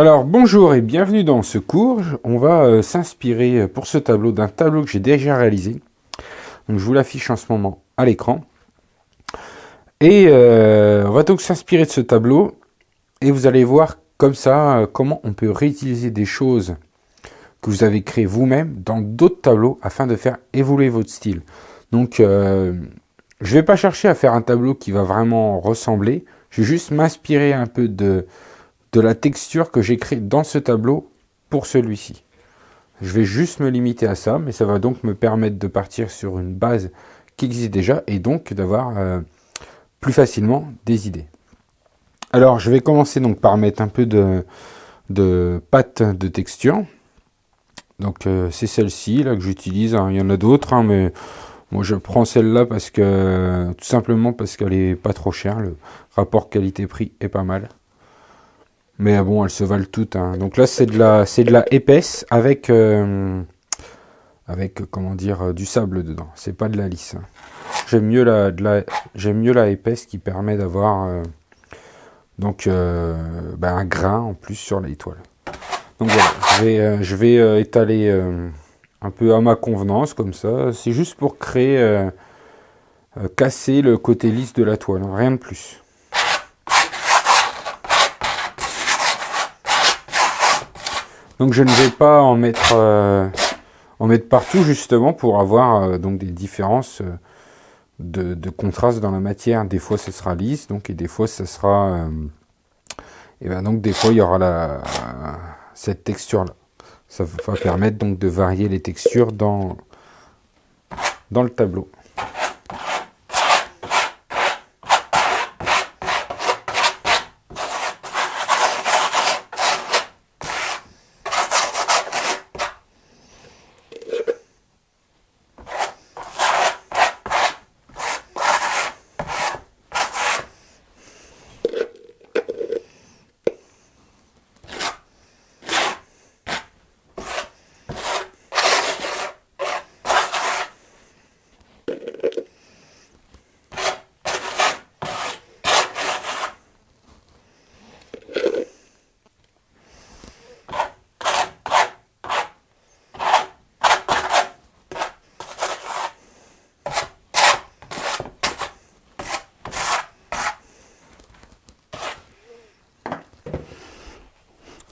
Alors bonjour et bienvenue dans ce cours. On va s'inspirer pour ce tableau d'un tableau que j'ai déjà réalisé. Donc je vous l'affiche en ce moment à l'écran. Et on va donc s'inspirer de ce tableau et vous allez voir comme ça comment on peut réutiliser des choses que vous avez créées vous-même dans d'autres tableaux afin de faire évoluer votre style. Donc je ne vais pas chercher à faire un tableau qui va vraiment ressembler. Je vais juste m'inspirer un peu de la texture que j'ai créée dans ce tableau pour celui-ci. Je vais juste me limiter à ça, mais ça va donc me permettre de partir sur une base qui existe déjà et donc d'avoir plus facilement des idées. Alors je vais commencer donc par mettre un peu de pâte de texture. Donc c'est celle-ci là que j'utilise, hein. Il y en a d'autres, hein, mais moi je prends celle-là parce que tout simplement parce qu'elle est pas trop chère. Le rapport qualité-prix est pas mal. Mais bon, elles se valent toutes, hein. Donc là, c'est de la épaisse avec, comment dire, du sable dedans. C'est pas de la lisse, hein. J'aime mieux la épaisse qui permet d'avoir un grain en plus sur l'étoile. Donc voilà, je vais étaler un peu à ma convenance comme ça. C'est juste pour créer, casser le côté lisse de la toile, hein, rien de plus. Donc je ne vais pas en mettre partout justement pour avoir donc des différences de contraste dans la matière. Des fois ce sera lisse, donc, et des fois ça sera donc des fois il y aura cette texture là. Ça va permettre donc de varier les textures dans le tableau.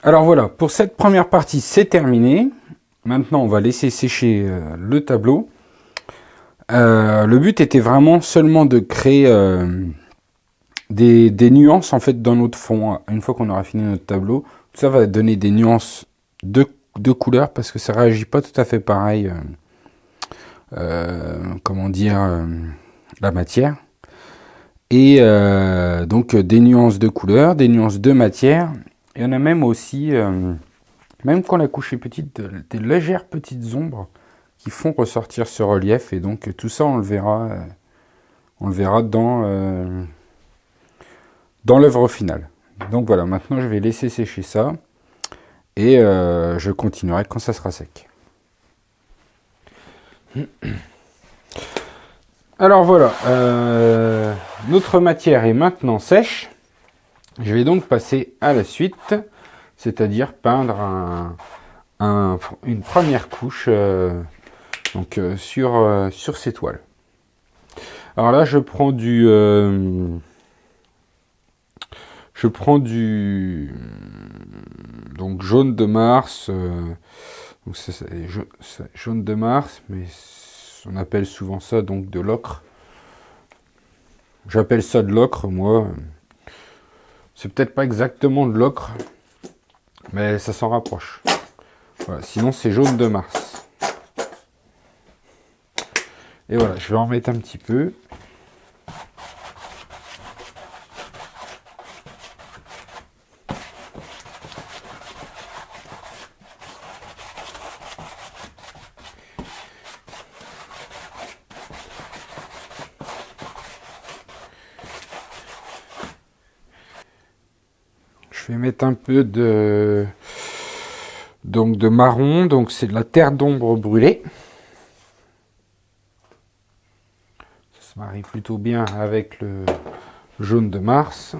Alors voilà, pour cette première partie, c'est terminé. Maintenant, on va laisser sécher le tableau. Le but était vraiment seulement de créer des nuances en fait dans notre fond. Une fois qu'on aura fini notre tableau, tout ça va donner des nuances de couleurs parce que ça réagit pas tout à fait pareil. Comment dire, la matière. Et donc des nuances de couleurs, des nuances de matière. Il y en a même aussi, même quand la couche est petite, des légères petites ombres qui font ressortir ce relief. Et donc tout ça, on le verra dans l'œuvre finale. Donc voilà, maintenant je vais laisser sécher ça. Et je continuerai quand ça sera sec. Alors voilà, notre matière est maintenant sèche. Je vais donc passer à la suite, c'est-à-dire peindre une première couche sur ces toiles. Alors là, je prends du donc jaune de Mars. Donc c'est jaune de Mars, mais on appelle souvent ça donc de l'ocre. J'appelle ça de l'ocre, moi. C'est peut-être pas exactement de l'ocre, mais ça s'en rapproche. Voilà, sinon c'est jaune de Mars. Et voilà, je vais en mettre un petit peu. Je vais mettre un peu de marron, donc c'est de la terre d'ombre brûlée. Ça se marie plutôt bien avec le jaune de Mars.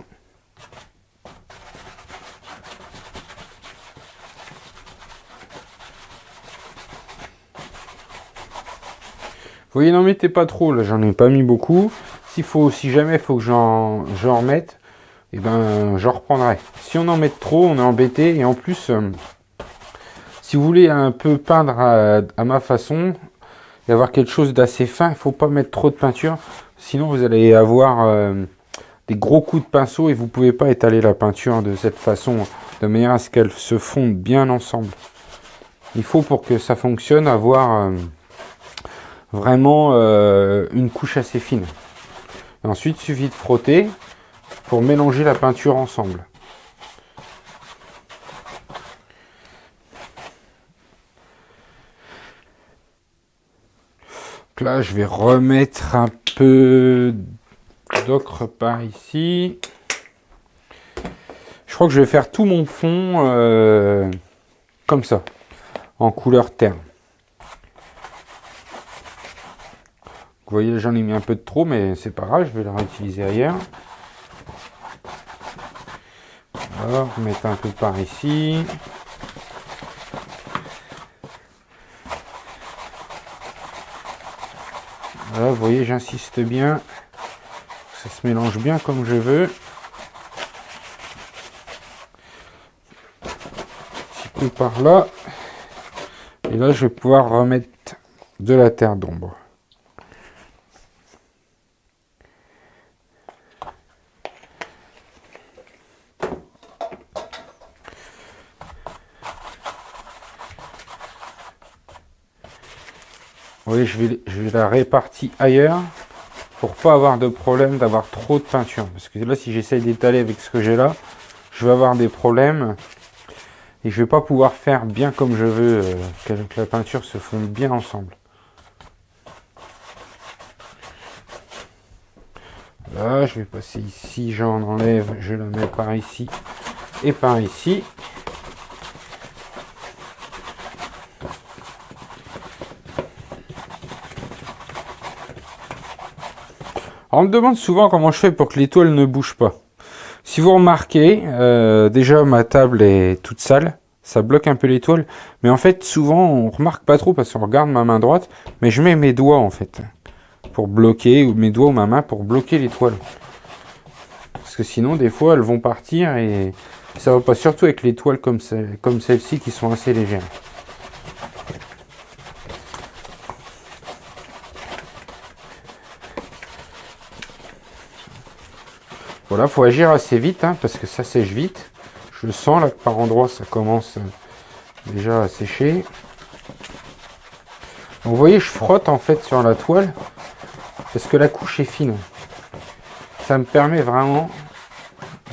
voyez, n'en mettez pas trop, là j'en ai pas mis beaucoup. Si jamais il faut que j'en remette, et ben j'en reprendrai. Si on en met trop, on est embêté. Et en plus, si vous voulez un peu peindre à ma façon et avoir quelque chose d'assez fin, il faut pas mettre trop de peinture. Sinon vous allez avoir des gros coups de pinceau et vous pouvez pas étaler la peinture de cette façon, de manière à ce qu'elle se fonde bien ensemble. Il faut, pour que ça fonctionne, avoir vraiment une couche assez fine. Et ensuite, il suffit de frotter pour mélanger la peinture ensemble. Donc là, je vais remettre un peu d'ocre par ici. Je crois que je vais faire tout mon fond comme ça, en couleur terre. Vous voyez, j'en ai mis un peu de trop, mais c'est pas grave, je vais le réutiliser ailleurs. Voilà, mettre un peu par ici. Voilà, vous voyez, j'insiste bien. Ça se mélange bien comme je veux. Un petit peu par là. Et là, je vais pouvoir remettre de la terre d'ombre. Vous voyez, je vais la répartir ailleurs pour pas avoir de problème d'avoir trop de peinture. Parce que là, si j'essaye d'étaler avec ce que j'ai là, je vais avoir des problèmes et je vais pas pouvoir faire bien comme je veux, que la peinture se fonde bien ensemble. Là, je vais passer ici, j'en enlève, je la mets par ici et par ici. Alors, on me demande souvent comment je fais pour que l'étoile ne bouge pas. Si vous remarquez, déjà ma table est toute sale, ça bloque un peu l'étoile. Mais en fait, souvent, on remarque pas trop parce qu'on regarde ma main droite. Mais je mets mes doigts en fait, pour bloquer, ou mes doigts ou ma main pour bloquer l'étoile. Parce que sinon, des fois, elles vont partir et ça va pas, surtout avec les toiles comme celle-ci qui sont assez légères. Voilà, faut agir assez vite hein, parce que ça sèche vite. Je le sens là que par endroits ça commence déjà à sécher. Donc, vous voyez, je frotte en fait sur la toile parce que la couche est fine. Ça me permet vraiment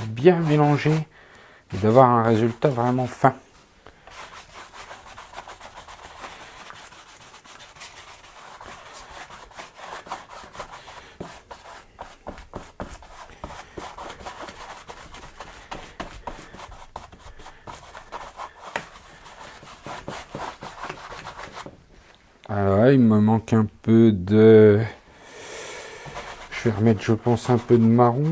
de bien mélanger et d'avoir un résultat vraiment fin. Alors, il me manque un peu de... Je vais remettre, je pense, un peu de marron.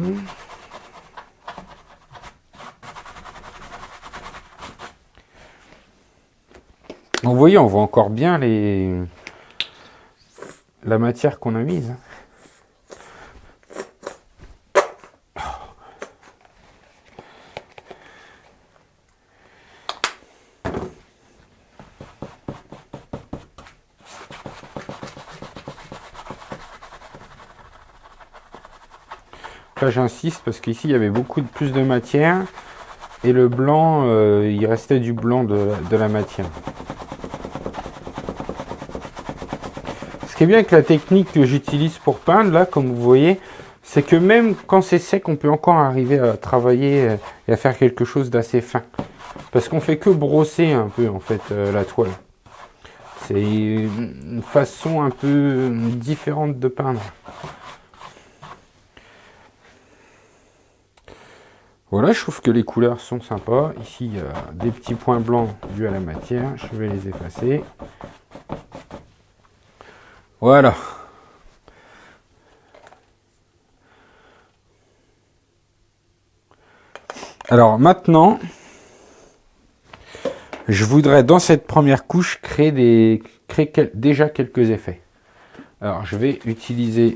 Donc, vous voyez, on voit encore bien la matière qu'on a mise. Là, j'insiste parce qu'ici, il y avait beaucoup plus de matière et le blanc, il restait du blanc de la matière. Ce qui est bien avec la technique que j'utilise pour peindre, là, comme vous voyez, c'est que même quand c'est sec, on peut encore arriver à travailler et à faire quelque chose d'assez fin. Parce qu'on fait que brosser un peu, en fait, la toile. C'est une façon un peu différente de peindre. Voilà, je trouve que les couleurs sont sympas. Ici, il y a des petits points blancs dus à la matière. Je vais les effacer. Voilà. Alors maintenant, je voudrais dans cette première couche créer déjà quelques effets. Alors, je vais utiliser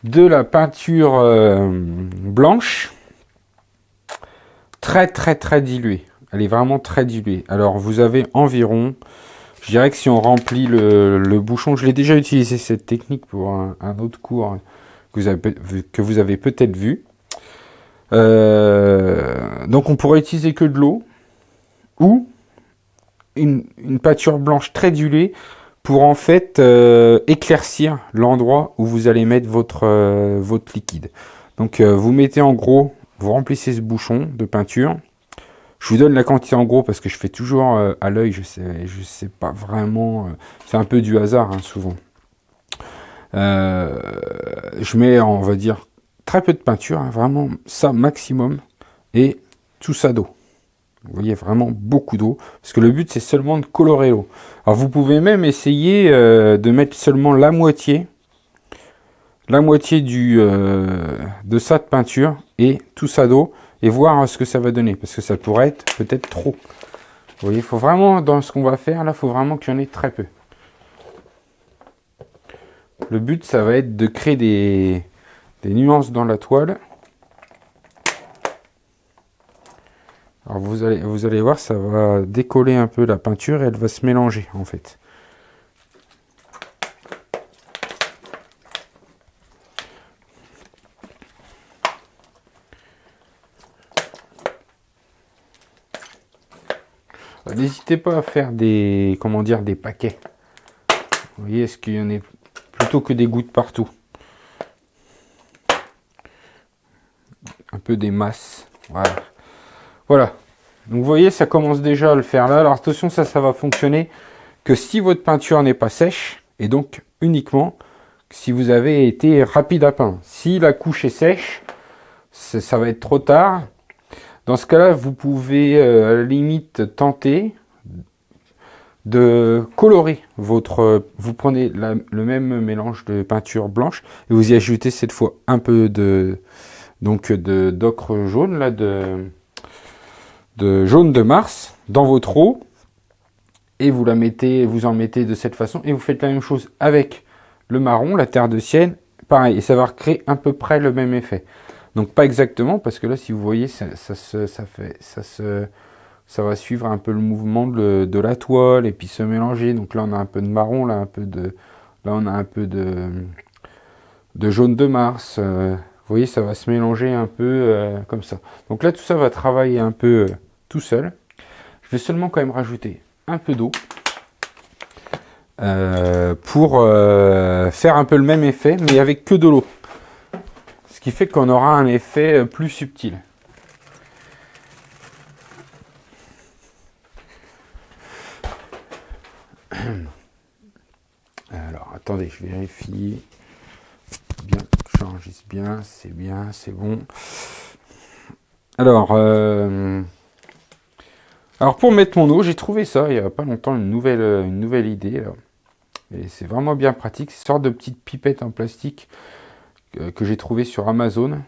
de la peinture blanche, très diluée. Elle est vraiment très diluée. Alors, vous avez environ, je dirais que si on remplit le bouchon, je l'ai déjà utilisé cette technique pour un autre cours que vous avez peut-être vu. Donc, on pourrait utiliser que de l'eau ou une peinture blanche très diluée pour en fait éclaircir l'endroit où vous allez mettre votre liquide. Donc vous mettez en gros, vous remplissez ce bouchon de peinture. Je vous donne la quantité en gros parce que je fais toujours à l'œil, je sais pas vraiment, c'est un peu du hasard hein, souvent. Je mets, on va dire, très peu de peinture, hein, vraiment ça maximum, et tout ça d'eau. Vous voyez vraiment beaucoup d'eau, parce que le but c'est seulement de colorer l'eau. Alors vous pouvez même essayer de mettre seulement la moitié de ça de peinture et tout ça d'eau, et voir ce que ça va donner, parce que ça pourrait être peut-être trop. Vous voyez, il faut vraiment, dans ce qu'on va faire là, il faut vraiment qu'il y en ait très peu. Le but ça va être de créer des nuances dans la toile. Alors vous allez voir, ça va décoller un peu la peinture et elle va se mélanger en fait. N'hésitez pas à faire des paquets. Vous voyez, est-ce qu'il y en a plutôt que des gouttes partout. Un peu des masses. Voilà. Voilà. Donc vous voyez, ça commence déjà à le faire là. Alors attention, ça va fonctionner que si votre peinture n'est pas sèche, et donc uniquement si vous avez été rapide à peindre. Si la couche est sèche, ça va être trop tard. Dans ce cas-là, vous pouvez à la limite tenter de colorer votre... Vous prenez le même mélange de peinture blanche et vous y ajoutez cette fois un peu d'ocre jaune, là, de jaune de Mars dans votre eau, et vous en mettez de cette façon, et vous faites la même chose avec le marron, la terre de sienne, pareil, et ça va recréer à peu près le même effet. Donc pas exactement, parce que là, si vous voyez, ça va suivre un peu le mouvement de la toile et puis se mélanger. Donc là, on a un peu de marron, là on a un peu de jaune de Mars. Vous voyez, ça va se mélanger un peu comme ça. Donc là, tout ça va travailler un peu tout seul. Je vais seulement quand même rajouter un peu d'eau pour faire un peu le même effet, mais avec que de l'eau. Ce qui fait qu'on aura un effet plus subtil. Alors, attendez, je vérifie. Bien, j'enregistre bien, c'est bon. Alors pour mettre mon eau, j'ai trouvé ça il n'y a pas longtemps, une nouvelle idée. Là. Et c'est vraiment bien pratique. C'est une sorte de petite pipette en plastique que j'ai trouvé sur Amazon.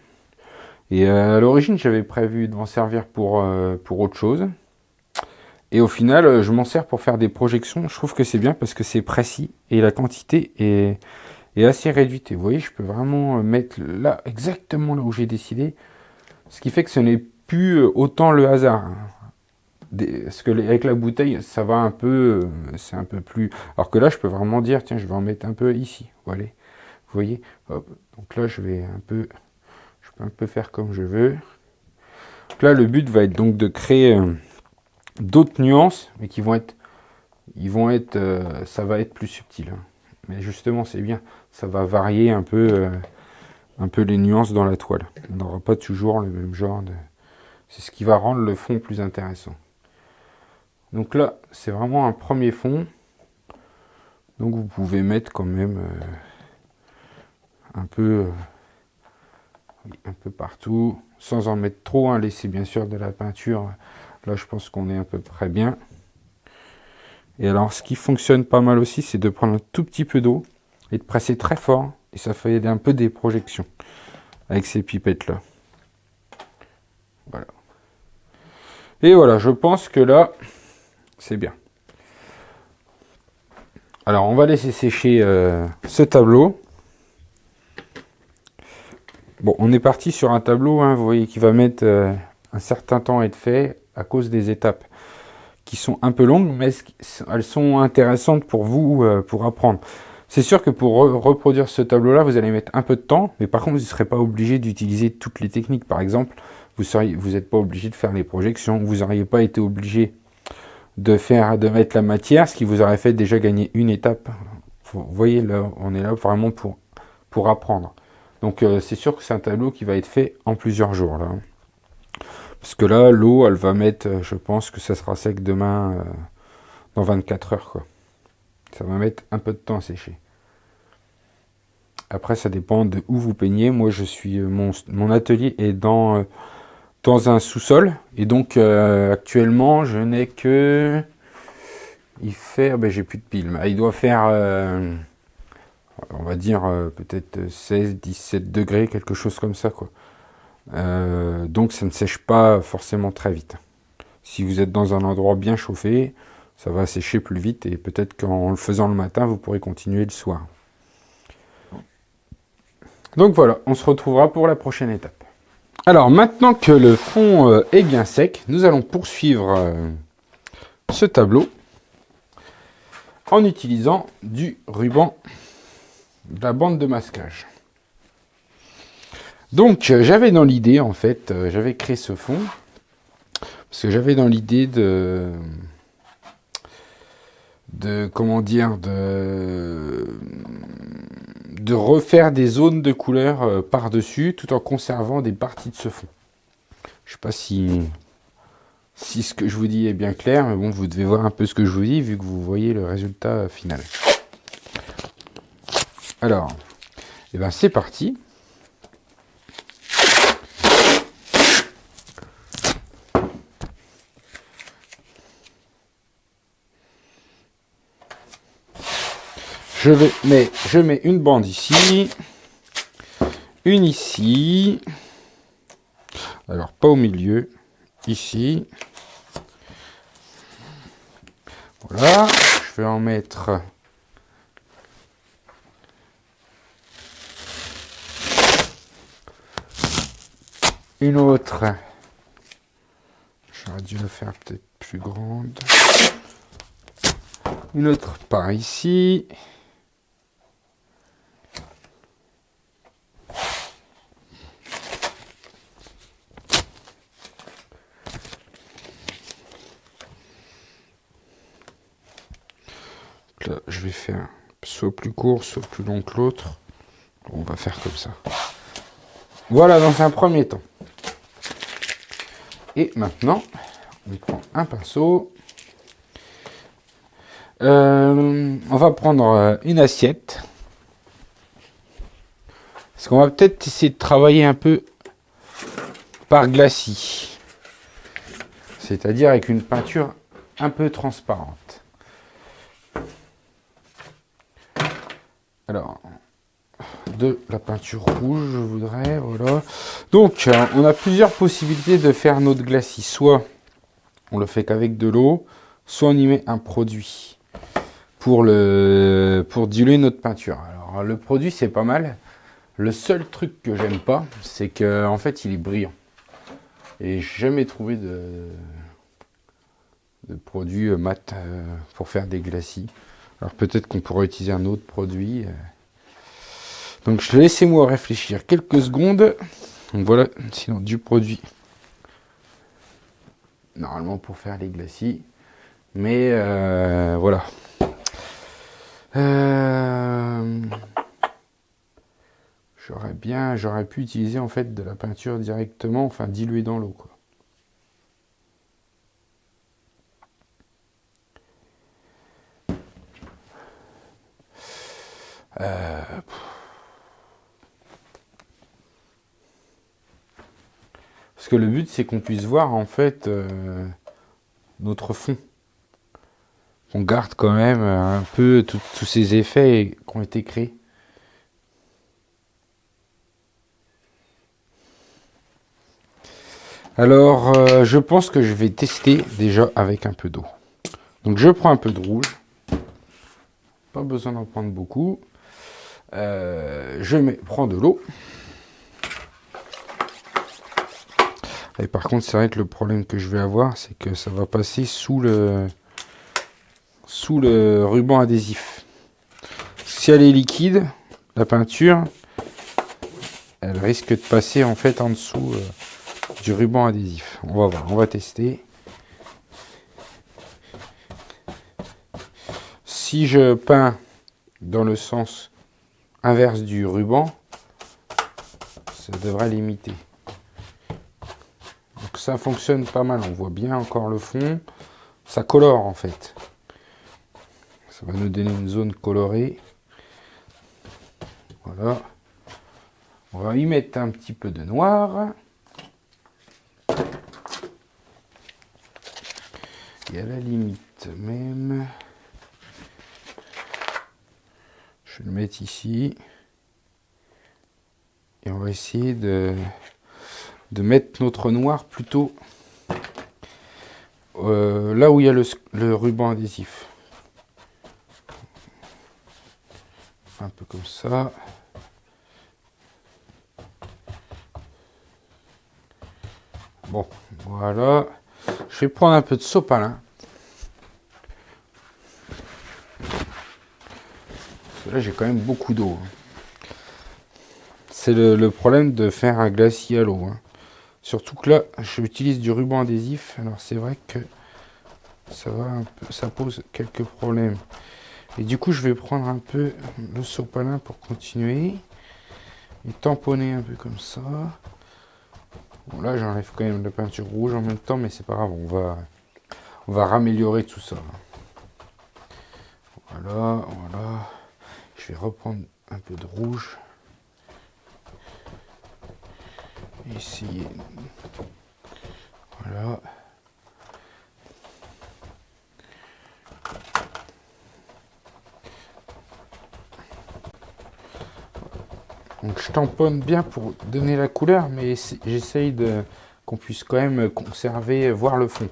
Et à l'origine, j'avais prévu de m'en servir pour autre chose. Et au final, je m'en sers pour faire des projections. Je trouve que c'est bien parce que c'est précis et la quantité est assez réduite. Et vous voyez, je peux vraiment mettre là, exactement là où j'ai décidé. Ce qui fait que ce n'est plus autant le hasard. Parce que avec la bouteille, ça va un peu, c'est un peu plus... Alors que là, je peux vraiment dire, tiens, je vais en mettre un peu ici. Voilà. Vous voyez, hop. Donc là, je peux un peu faire comme je veux. Donc là, le but va être donc de créer d'autres nuances, mais ça va être plus subtil. Hein. Mais justement, c'est bien. Ça va varier un peu les nuances dans la toile. On n'aura pas toujours le même genre de... C'est ce qui va rendre le fond plus intéressant. Donc là, c'est vraiment un premier fond. Donc vous pouvez mettre quand même un peu partout, sans en mettre trop. Hein. Laissez bien sûr de la peinture. Là, je pense qu'on est à peu près bien. Et alors, ce qui fonctionne pas mal aussi, c'est de prendre un tout petit peu d'eau et de presser très fort. Et ça fait aider un peu des projections avec ces pipettes-là. Voilà. Et voilà, je pense que là, c'est bien. Alors, on va laisser sécher ce tableau. Bon, on est parti sur un tableau, hein, vous voyez, qui va mettre un certain temps à être fait à cause des étapes qui sont un peu longues, mais elles sont intéressantes pour vous, pour apprendre. C'est sûr que pour reproduire ce tableau-là, vous allez mettre un peu de temps, mais par contre, vous ne serez pas obligé d'utiliser toutes les techniques. Par exemple, vous n'êtes pas obligé de faire les projections, vous n'auriez pas été obligé de mettre la matière, ce qui vous aurait fait déjà gagner une étape. Vous voyez, là, on est là vraiment pour apprendre. Donc, c'est sûr que c'est un tableau qui va être fait en plusieurs jours, là. Parce que là, l'eau, elle va mettre, je pense que ça sera sec demain, dans 24 heures, quoi. Ça va mettre un peu de temps à sécher. Après, ça dépend de où vous peignez. Moi, mon atelier est dans un sous-sol. Et donc, actuellement, je n'ai que... j'ai plus de piles. Il doit faire, on va dire, peut-être 16, 17 degrés, quelque chose comme ça, quoi. Donc, ça ne sèche pas forcément très vite. Si vous êtes dans un endroit bien chauffé, ça va sécher plus vite. Et peut-être qu'en le faisant le matin, vous pourrez continuer le soir. Donc voilà, on se retrouvera pour la prochaine étape. Alors maintenant que le fond est bien sec, nous allons poursuivre ce tableau en utilisant du ruban, de la bande de masquage. Donc j'avais dans l'idée, en fait, j'avais créé ce fond, parce que j'avais dans l'idée comment dire, de refaire des zones de couleur par-dessus, tout en conservant des parties de ce fond. Je ne sais pas si ce que je vous dis est bien clair, mais bon, vous devez voir un peu ce que je vous dis, vu que vous voyez le résultat final. Alors, c'est parti. Je mets une bande ici, une ici, alors pas au milieu, ici, voilà, je vais en mettre une autre, j'aurais dû le faire peut-être plus grande, une autre par ici. Là, je vais faire soit plus court, soit plus long que l'autre. On va faire comme ça. Voilà dans un premier temps. Et maintenant, on prend un pinceau. On va prendre une assiette. Parce qu'on va peut-être essayer de travailler un peu par glacis. C'est-à-dire avec une peinture un peu transparente. Alors, de la peinture rouge, je voudrais, voilà. Donc, on a plusieurs possibilités de faire notre glacis. Soit on le fait qu'avec de l'eau, soit on y met un produit pour diluer notre peinture. Alors, le produit, c'est pas mal. Le seul truc que j'aime pas, c'est que en fait, il est brillant. Et j'ai jamais trouvé de produit mat pour faire des glacis. Alors peut-être qu'on pourrait utiliser un autre produit. Donc laissez-moi réfléchir quelques secondes. Donc voilà, sinon du produit. Normalement pour faire les glacis. Mais voilà. J'aurais pu utiliser en fait de la peinture directement, enfin diluée dans l'eau, quoi. Parce que le but, c'est qu'on puisse voir, en fait, notre fond. On garde quand même un peu tous ces effets qui ont été créés. Alors, je pense que je vais tester déjà avec un peu d'eau. Donc, je prends un peu de rouge. Pas besoin d'en prendre beaucoup. Je prends de l'eau. Et par contre, c'est vrai que le problème que je vais avoir, c'est que ça va passer sous le ruban adhésif. Si elle est liquide, la peinture, elle risque de passer en fait en dessous du ruban adhésif. On va voir, on va tester. Si je peins dans le sens inverse du ruban, ça devrait limiter. Donc ça fonctionne pas mal, on voit bien encore le fond. Ça colore en fait. Ça va nous donner une zone colorée. Voilà. On va y mettre un petit peu de noir. Et à la limite même, je vais le mettre ici. Et on va essayer de mettre notre noir plutôt là où il y a le ruban adhésif. Un peu comme ça. Bon, voilà. Je vais prendre un peu de sopalin. Parce que là, j'ai quand même beaucoup d'eau. C'est le problème de faire un glacis à l'eau. Surtout que là, j'utilise du ruban adhésif. Alors, c'est vrai que ça pose quelques problèmes. Et du coup, je vais prendre un peu le sopalin pour continuer. Et tamponner un peu comme ça. Bon, là, j'enlève quand même la peinture rouge en même temps, mais c'est pas grave, on va raméliorer tout ça. Voilà, voilà. Je vais reprendre un peu de rouge. Essayer. Voilà. Donc je tamponne bien pour donner la couleur, mais j'essaye qu'on puisse quand même conserver, voir le fond.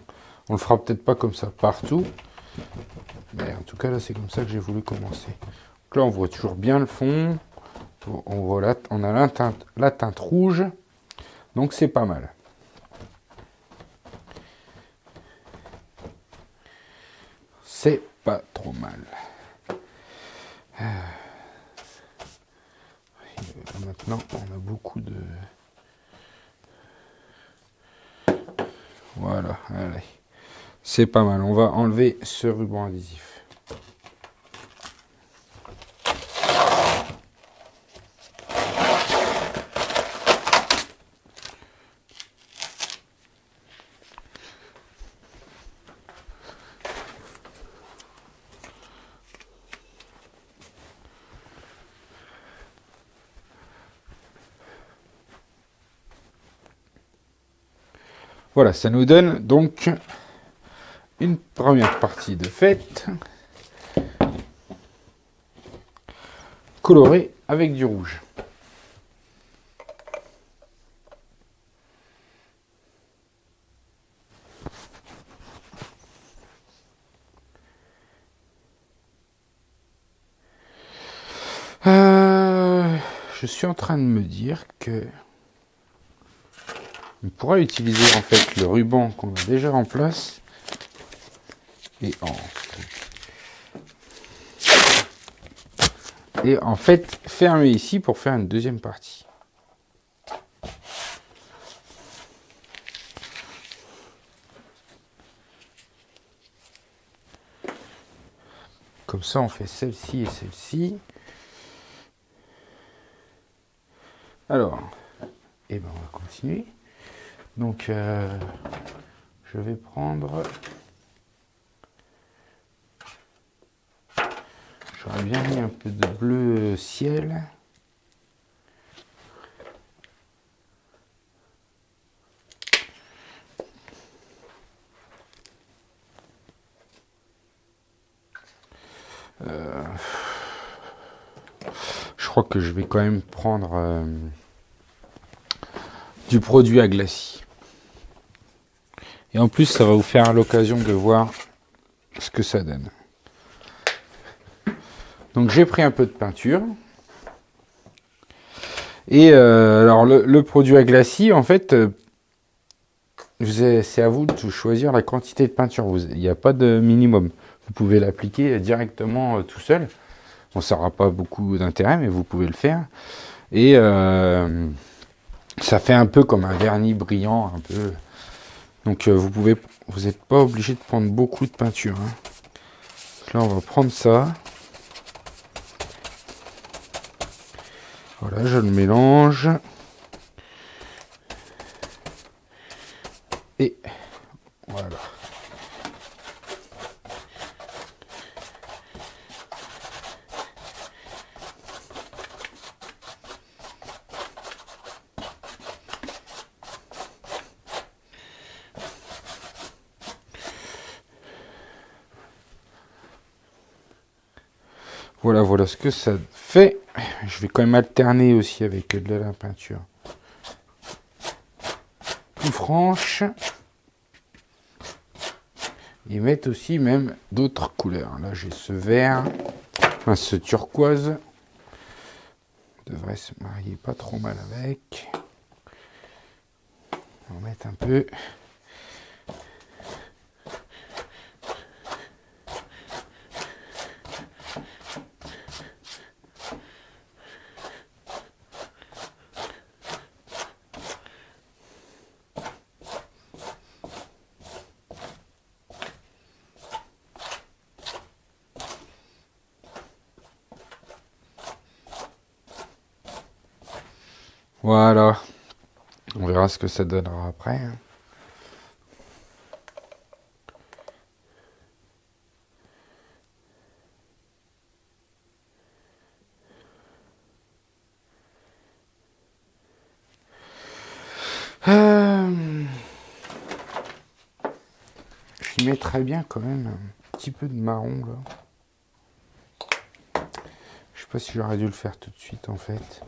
On le fera peut-être pas comme ça partout, mais en tout cas là c'est comme ça que j'ai voulu commencer. Donc là on voit toujours bien le fond, on a la teinte rouge, donc c'est pas mal. C'est pas trop mal. Maintenant, on a beaucoup de... Voilà, allez. C'est pas mal. On va enlever ce ruban adhésif. Voilà, ça nous donne donc une première partie de faite, colorée avec du rouge. Je suis en train de me dire que on pourra utiliser en fait le ruban qu'on a déjà en place et en fait fermer ici pour faire une deuxième partie. Comme ça on fait celle-ci et celle-ci. Alors, et ben on va continuer. Donc je vais prendre... J'aurais bien mis un peu de bleu ciel. Je crois que je vais quand même prendre du produit à glacis. Et en plus, ça va vous faire l'occasion de voir ce que ça donne. Donc j'ai pris un peu de peinture. Et alors le produit à glacis, en fait, c'est à vous de choisir la quantité de peinture. Il n'y a pas de minimum. Vous pouvez l'appliquer directement tout seul. Bon, ça n'aura pas beaucoup d'intérêt, mais vous pouvez le faire. Et ça fait un peu comme un vernis brillant, un peu. Donc vous n'êtes pas obligé de prendre beaucoup de peinture. Hein. Donc là, on va prendre ça. Voilà, je le mélange. Et voilà. Voilà ce que ça fait. Je vais quand même alterner aussi avec de la peinture plus franche. Et mettre aussi même d'autres couleurs. Là j'ai ce vert, enfin ce turquoise. Devrait se marier pas trop mal avec. On va mettre un peu. Voilà. On verra ce que ça donnera après. Je mettrais bien quand même un petit peu de marron là. Je sais pas si j'aurais dû le faire tout de suite en fait.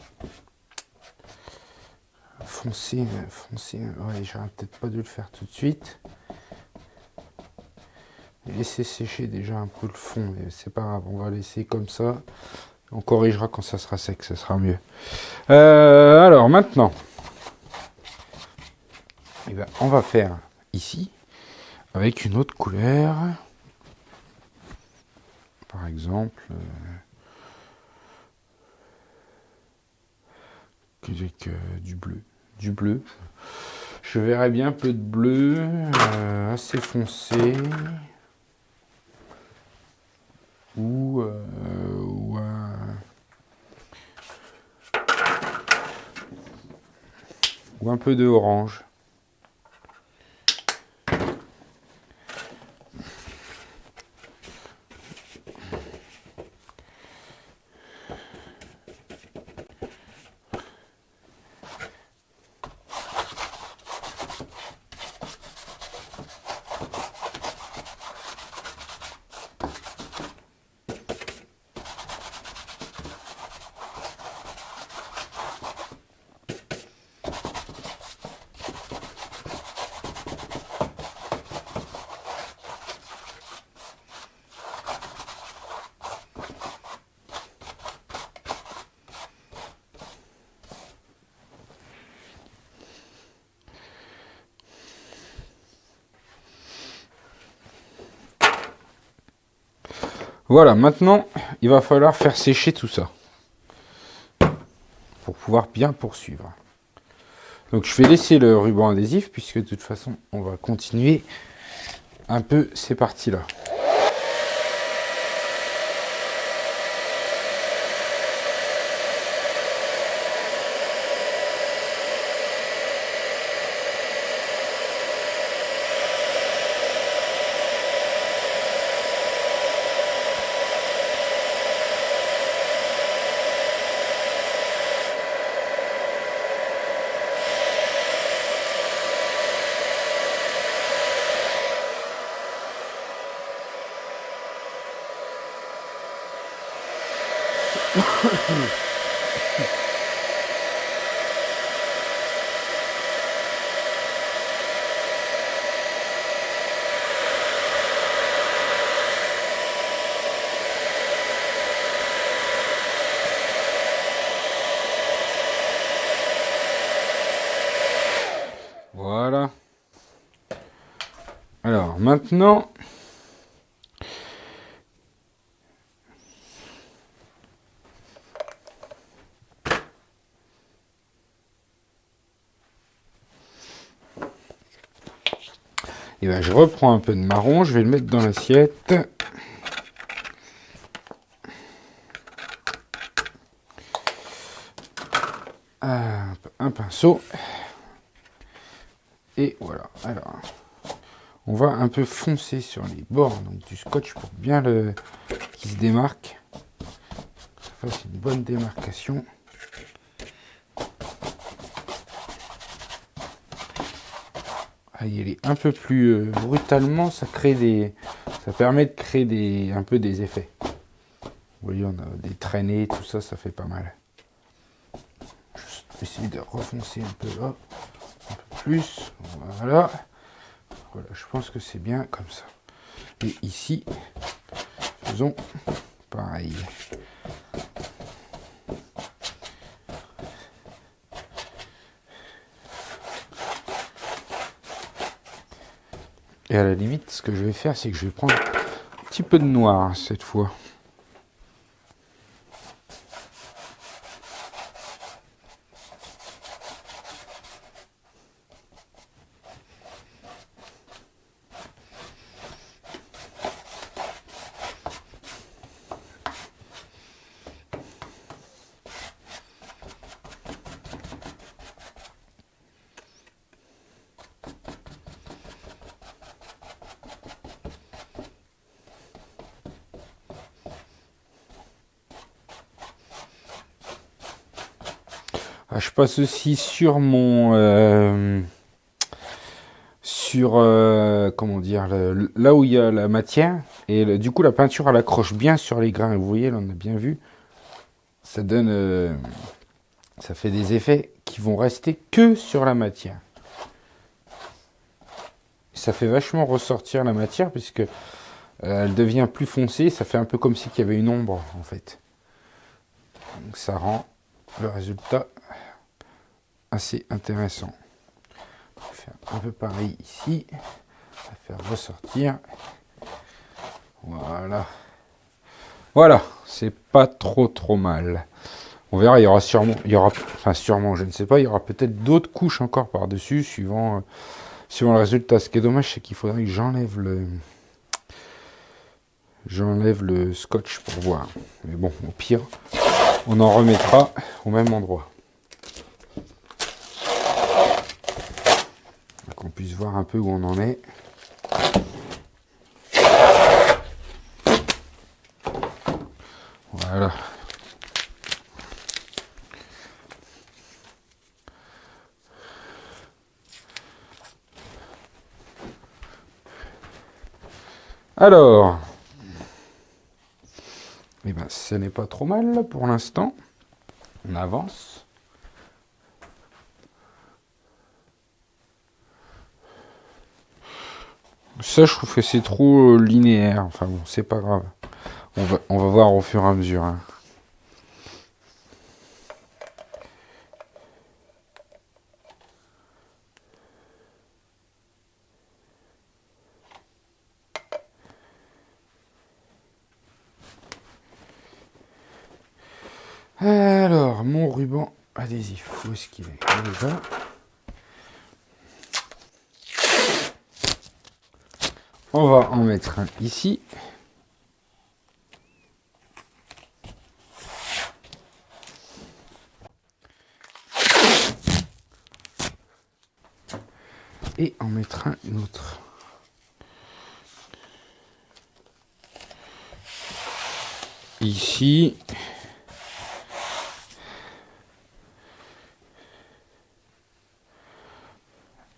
Foncé, ouais, j'aurais peut-être pas dû le faire tout de suite. Laisser sécher déjà un peu le fond, mais c'est pas grave, on va laisser comme ça. On corrigera quand ça sera sec, ça sera mieux. Alors maintenant, eh ben, on va faire ici avec une autre couleur. Par exemple, avec du bleu. Du bleu. Je verrais bien un peu de bleu, assez foncé. Ou un peu de orange. Voilà, maintenant, il va falloir faire sécher tout ça pour pouvoir bien poursuivre. Donc je vais laisser le ruban adhésif puisque de toute façon, on va continuer un peu ces parties-là. Alors maintenant, et ben, je reprends un peu de marron, je vais le mettre dans l'assiette. Un pinceau. Et voilà. Alors, on va un peu foncer sur les bords donc, du scotch pour bien qu'il se démarque. Ça fasse une bonne démarcation. Ah, il est un peu plus brutalement, ça permet de créer un peu des effets. Vous voyez, on a des traînées, tout ça, ça fait pas mal. Juste essayer de refoncer un peu là, un peu plus. Voilà. Voilà, je pense que c'est bien comme ça. Et ici, faisons pareil. Et à la limite, ce que je vais faire, c'est que je vais prendre un petit peu de noir cette fois. Je passe aussi sur mon comment dire, là où il y a la matière et du coup la peinture elle accroche bien sur les grains. Vous voyez là, on a bien vu, ça donne ça fait des effets qui vont rester que sur la matière. Ça fait vachement ressortir la matière puisque elle devient plus foncée, ça fait un peu comme si il y avait une ombre en fait. Donc ça rend le résultat assez intéressant. On va faire un peu pareil ici. On va faire ressortir. Voilà. Voilà, c'est pas trop mal. On verra, il y aura, je ne sais pas, il y aura peut-être d'autres couches encore par-dessus, suivant le résultat. Ce qui est dommage, c'est qu'il faudrait que j'enlève le scotch pour voir. Mais bon, au pire, on en remettra au même endroit. Qu'on puisse voir un peu où on en est. Voilà. Alors, eh ben, ce n'est pas trop mal là, pour l'instant. On avance. Ça, je trouve que c'est trop linéaire. Enfin bon, c'est pas grave. On va voir au fur et à mesure. Hein. Alors, mon ruban adhésif, où est-ce qu'il est? Il est là. On va en mettre un ici. Et en mettre un autre. Ici.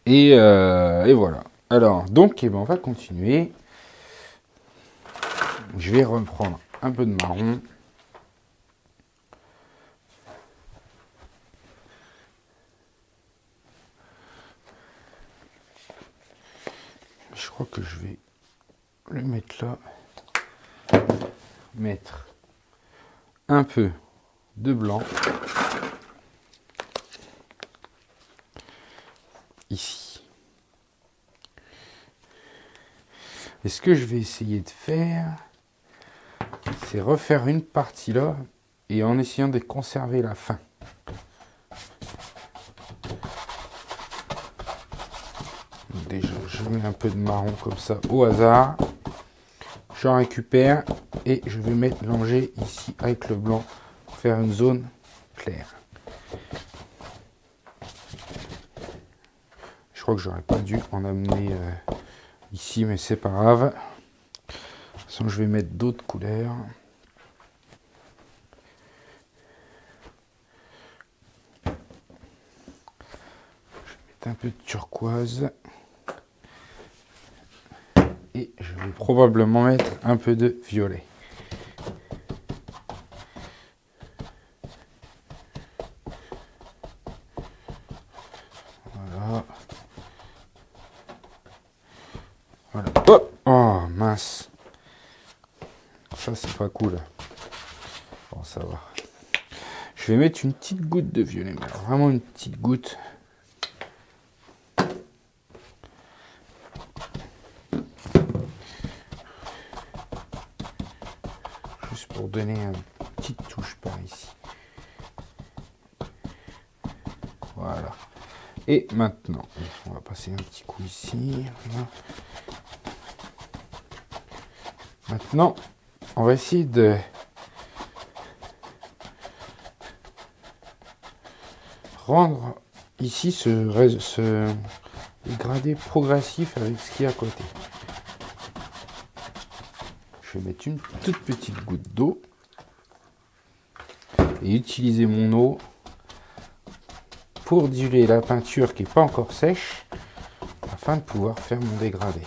Et voilà. Alors, donc, eh ben, on va continuer. Je vais reprendre un peu de marron. Je crois que je vais le mettre là. Mettre un peu de blanc. Ici. Et ce que je vais essayer de faire, c'est refaire une partie là, et en essayant de conserver la fin. Donc déjà, je mets un peu de marron comme ça au hasard. J'en récupère et je vais mélanger ici avec le blanc pour faire une zone claire. Je crois que j'aurais pas dû en amener ici, mais c'est pas grave. De toute façon, je vais mettre d'autres couleurs. Un peu de turquoise et je vais probablement mettre un peu de violet. Voilà. Voilà. Oh, oh mince. Ça c'est pas cool. Bon ça va. Je vais mettre une petite goutte de violet, mais alors vraiment une petite goutte. Juste pour donner une petite touche par ici. Voilà. Et maintenant, on va passer un petit coup ici. Voilà. Maintenant, on va essayer de rendre ici ce dégradé progressif avec ce qui est à côté. Je vais mettre une toute petite goutte d'eau et utiliser mon eau pour diluer la peinture qui n'est pas encore sèche afin de pouvoir faire mon dégradé.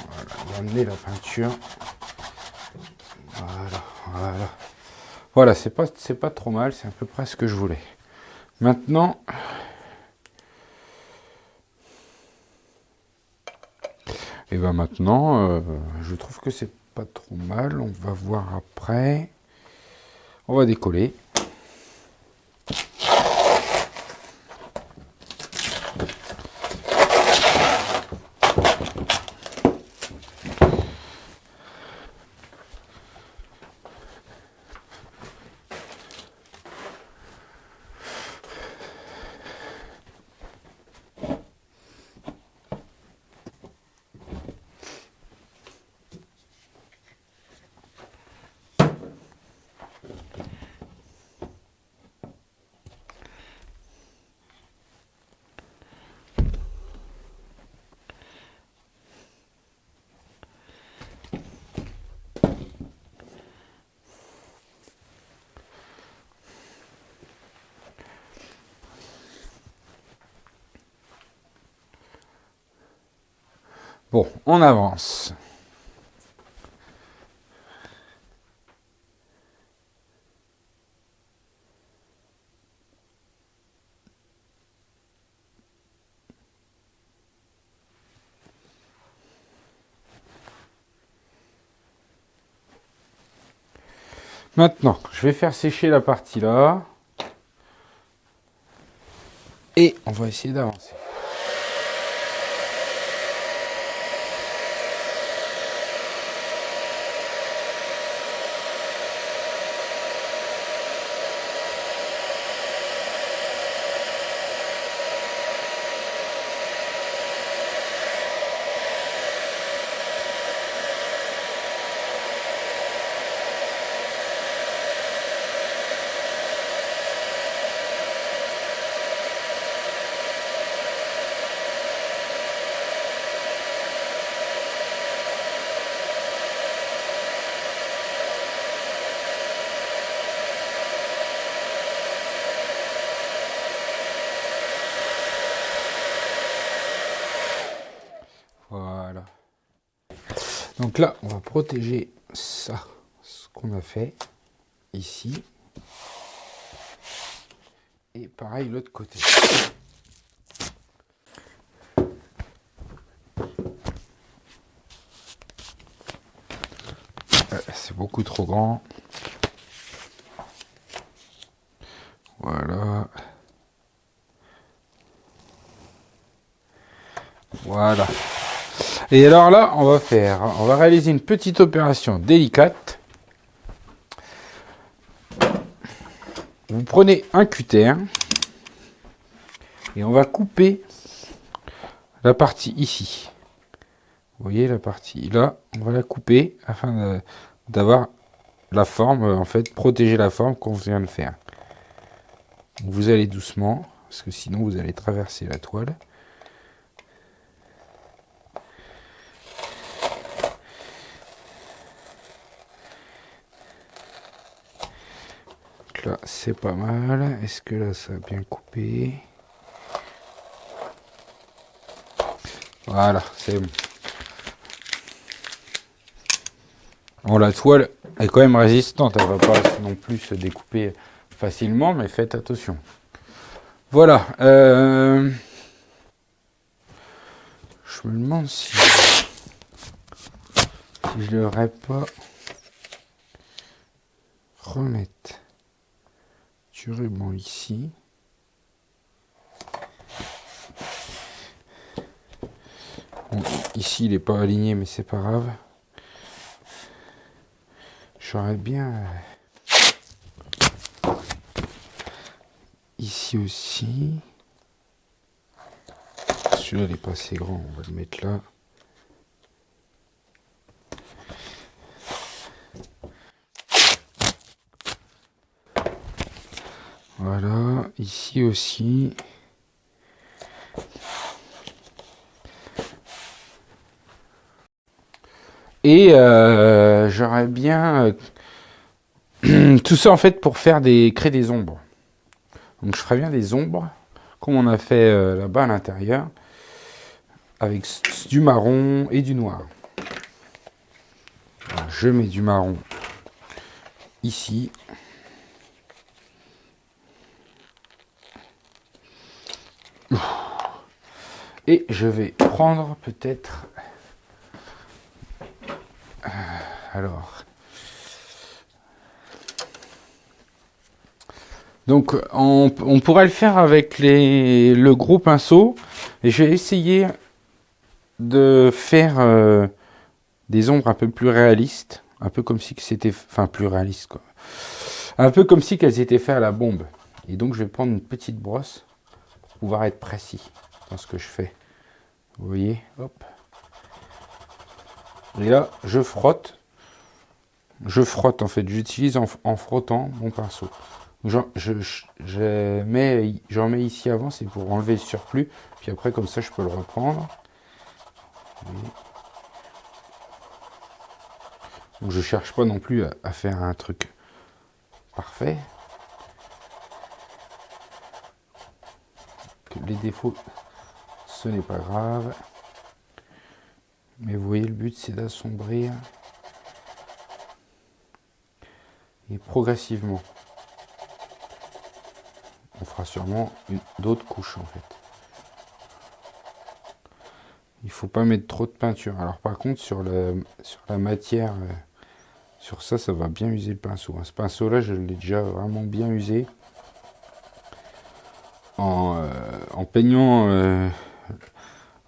Voilà, amener la peinture. Voilà, voilà. Voilà, c'est pas trop mal, c'est à peu près ce que je voulais. Maintenant, et ben maintenant, je trouve que c'est pas trop mal. On va voir après. On va décoller. Bon, on avance. Maintenant, je vais faire sécher la partie là. Et on va essayer d'avancer. Voilà. Donc là, on va protéger ça, ce qu'on a fait ici. Et pareil l'autre côté. C'est beaucoup trop grand. Voilà. Et alors là, on va réaliser une petite opération délicate. Vous prenez un cutter et on va couper la partie ici. Vous voyez la partie là, on va la couper afin d'avoir la forme, en fait, protéger la forme qu'on vient de faire. Vous allez doucement, parce que sinon vous allez traverser la toile. Donc là, c'est pas mal. Est-ce que là, ça a bien coupé? Voilà, c'est bon. Bon, la toile est quand même résistante, elle va pas non plus se découper facilement, mais faites attention. Voilà. Je me demande si je ne devrais pas remettre du ruban ici. Bon, ici, il n'est pas aligné, mais c'est pas grave. J'aurais bien ici aussi. Celui-là, il n'est pas assez grand, on va le mettre là. Voilà, ici aussi. Et j'aurais bien tout ça en fait pour créer des ombres. Donc je ferais bien des ombres, comme on a fait là-bas à l'intérieur, avec du marron et du noir. Alors, je mets du marron ici. Et je vais prendre peut-être... alors... Donc on pourrait le faire avec le gros pinceau. Et je vais essayer de faire des ombres un peu plus réalistes. Un peu comme si c'était... Enfin, plus réalistes, quoi. Un peu comme si qu'elles étaient faites à la bombe. Et donc je vais prendre une petite brosse pour pouvoir être précis dans ce que je fais. Vous voyez, hop. Et là, je frotte. Je frotte en fait. J'utilise en frottant mon pinceau. J'en mets ici avant, c'est pour enlever le surplus. Puis après, comme ça, je peux le reprendre. Donc, je cherche pas non plus à faire un truc parfait. Les défauts, ce n'est pas grave. Mais vous voyez, le but, c'est d'assombrir. Et progressivement. On fera sûrement d'autres couches, en fait. Il faut pas mettre trop de peinture. Alors par contre, sur la matière, sur ça, ça va bien user le pinceau. Ce pinceau-là, je l'ai déjà vraiment bien usé. En peignant,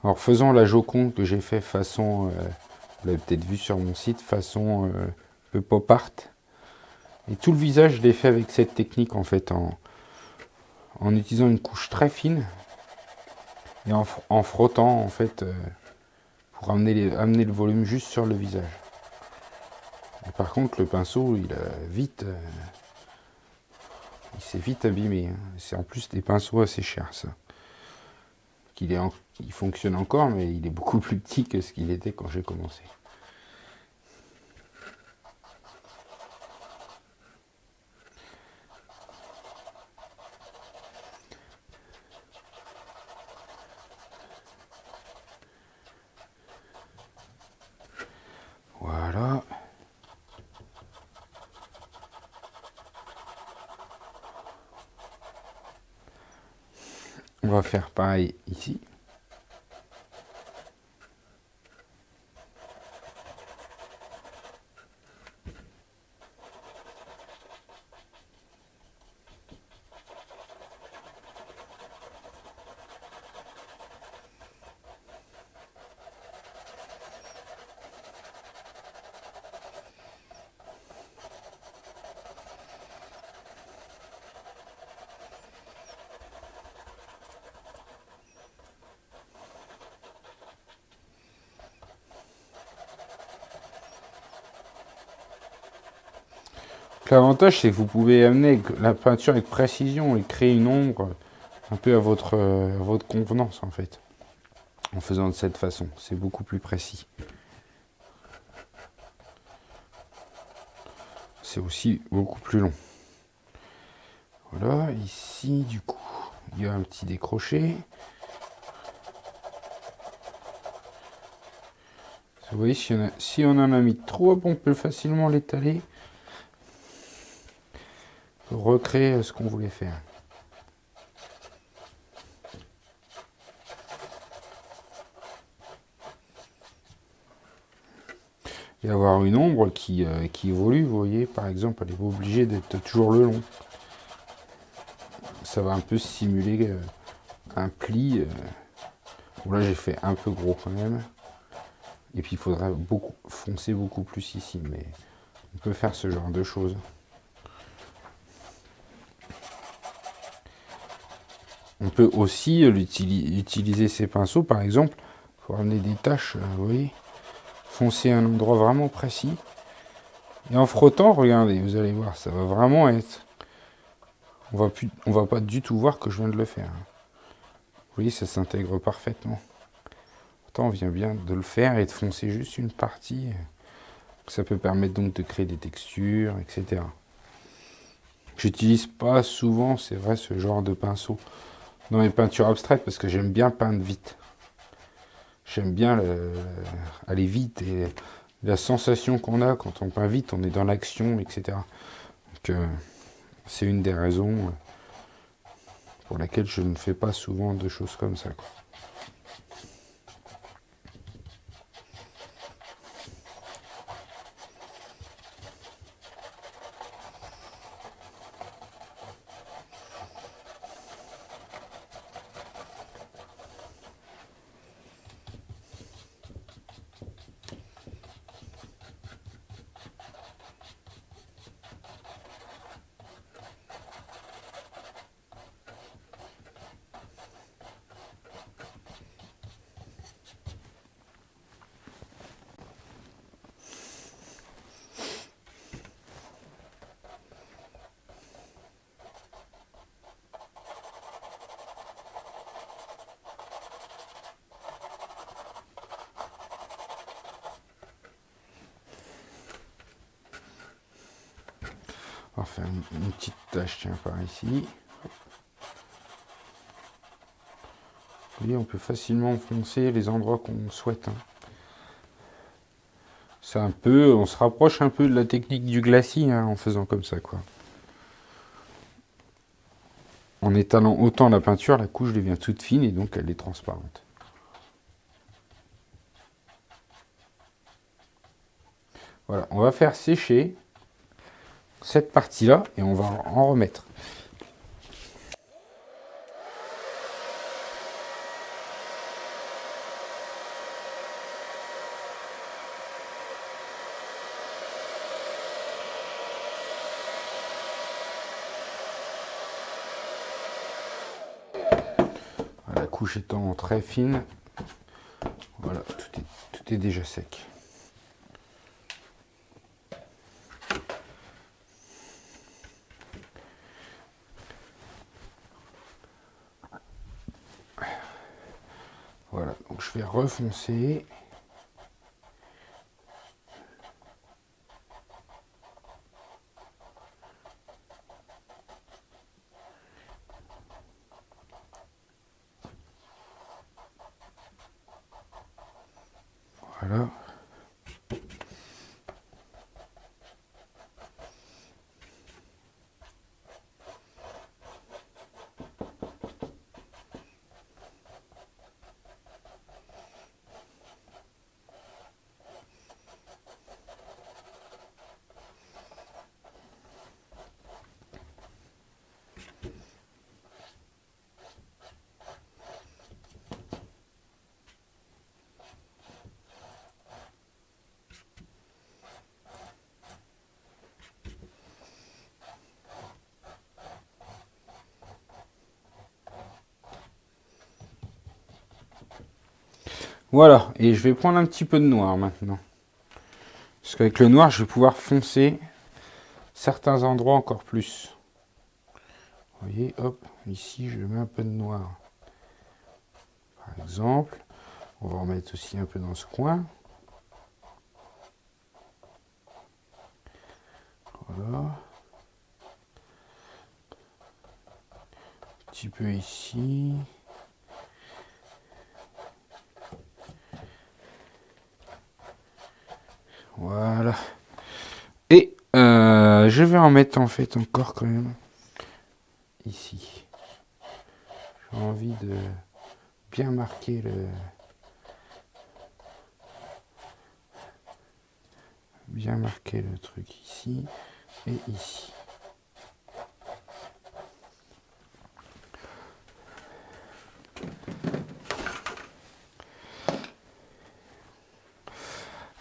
en faisant la Joconde que j'ai fait façon, vous l'avez peut-être vu sur mon site, façon le pop art. Et tout le visage, je l'ai fait avec cette technique, en fait, en utilisant une couche très fine. Et en frottant, en fait, pour amener le volume juste sur le visage. Et par contre, le pinceau, il s'est vite abîmé. Hein. C'est en plus des pinceaux assez chers, ça. Il fonctionne encore, mais il est beaucoup plus petit que ce qu'il était quand j'ai commencé. Voilà. On va faire pareil ici. L'avantage, c'est que vous pouvez amener la peinture avec précision et créer une ombre un peu à votre convenance, en fait. En faisant de cette façon, c'est beaucoup plus précis. C'est aussi beaucoup plus long. Voilà, ici, du coup, il y a un petit décroché. Vous voyez, si on en a mis trop, on peut facilement l'étaler pour recréer ce qu'on voulait faire. Et avoir une ombre qui évolue, vous voyez, par exemple, elle n'est pas obligée d'être toujours le long. Ça va un peu simuler un pli. Bon, là, j'ai fait un peu gros quand même. Et puis, il faudra foncer beaucoup plus ici, mais on peut faire ce genre de choses. On peut aussi utiliser ces pinceaux, par exemple, pour amener des taches, vous voyez, foncer un endroit vraiment précis. Et en frottant, regardez, vous allez voir, ça va vraiment être... On va pas du tout voir que je viens de le faire. Vous voyez, ça s'intègre parfaitement. Pourtant, on vient bien de le faire et de foncer juste une partie. Ça peut permettre donc de créer des textures, etc. J'utilise pas souvent, c'est vrai, ce genre de pinceau dans mes peintures abstraites parce que j'aime bien peindre vite. J'aime bien aller vite et la sensation qu'on a quand on peint vite, on est dans l'action, etc. Donc, c'est une des raisons pour laquelle je ne fais pas souvent de choses comme ça, quoi. On va faire une petite tache, tiens, par ici. Vous voyez, on peut facilement foncer les endroits qu'on souhaite. C'est un peu, on se rapproche un peu de la technique du glacis en faisant comme ça, quoi. En étalant autant la peinture, la couche devient toute fine et donc elle est transparente. Voilà, on va faire sécher cette partie-là et on va en remettre. La couche étant très fine, voilà, tout est déjà sec. Voilà, donc je vais refoncer. Voilà. Voilà, et je vais prendre un petit peu de noir maintenant. Parce qu'avec le noir, je vais pouvoir foncer certains endroits encore plus. Vous voyez, hop, ici je mets un peu de noir. Par exemple, on va en mettre aussi un peu dans ce coin. Voilà. Un petit peu ici. Voilà. Et je vais en mettre en fait encore quand même ici. J'ai envie de bien marquer le truc ici et ici.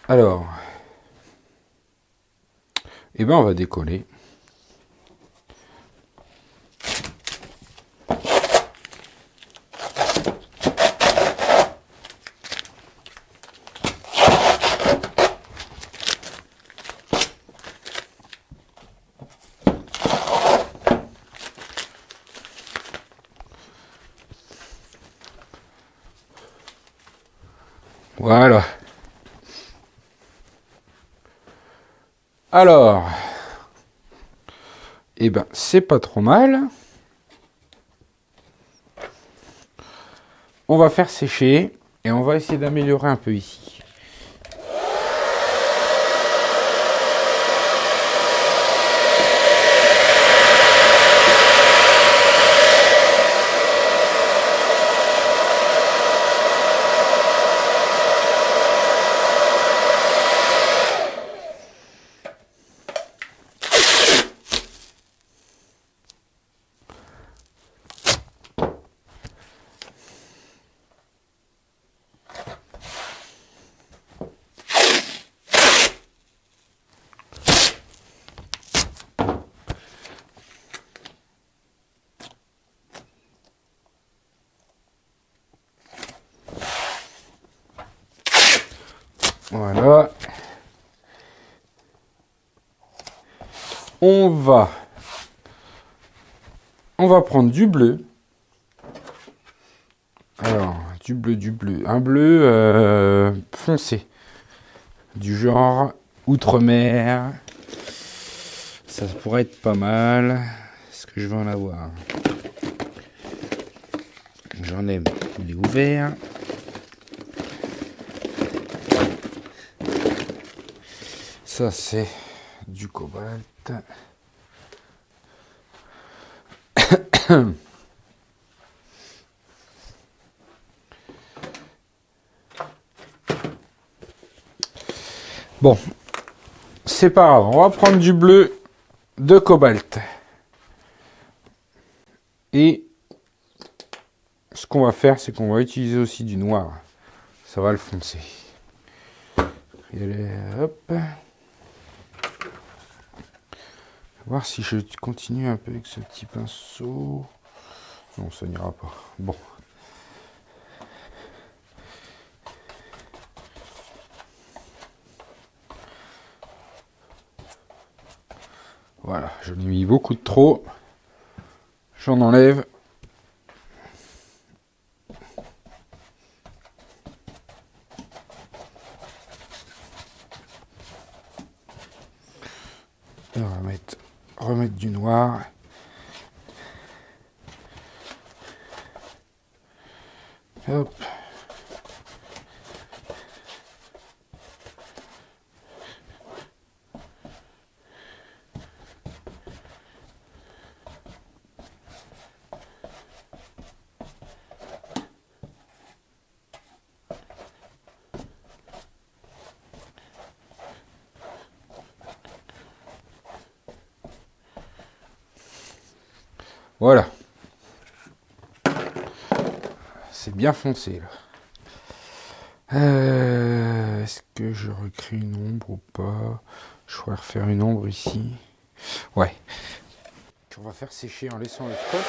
Alors, eh ben on va décoller. Voilà. Alors, eh ben c'est pas trop mal. On va faire sécher et on va essayer d'améliorer un peu ici. Voilà. On va prendre du bleu. Alors, du bleu. Un bleu foncé. Du genre outre-mer. Ça pourrait être pas mal. Est-ce que je vais en avoir? J'en ai. Il est ouvert. Ça, c'est du cobalt. Bon, c'est pas grave. On va prendre du bleu de cobalt. Et ce qu'on va faire, c'est qu'on va utiliser aussi du noir. Ça va le foncer. Et hop. Voir si je continue un peu avec ce petit pinceau. Non, ça n'ira pas. Bon. Voilà, j'en ai mis beaucoup de trop. J'en enlève. Et on va remettre du noir. Hop. Voilà. C'est bien foncé là. Est-ce que je recrée une ombre ou pas? Je pourrais refaire une ombre ici. Ouais. On va faire sécher en laissant le scotch.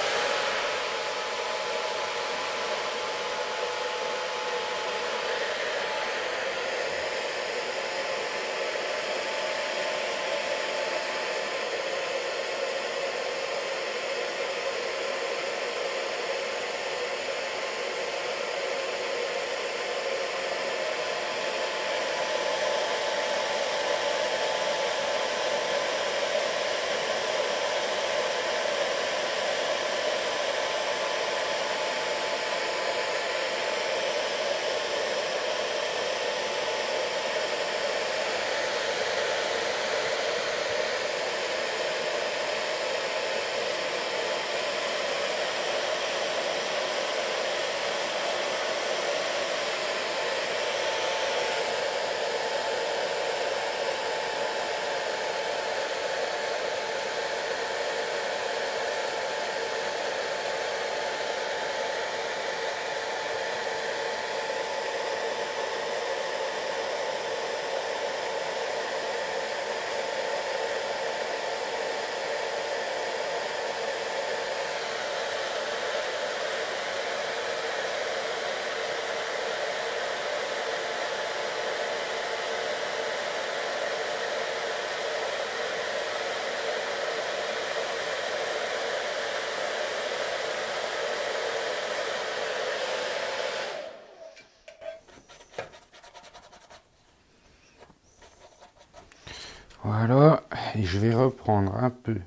Voilà, et je vais reprendre un peu,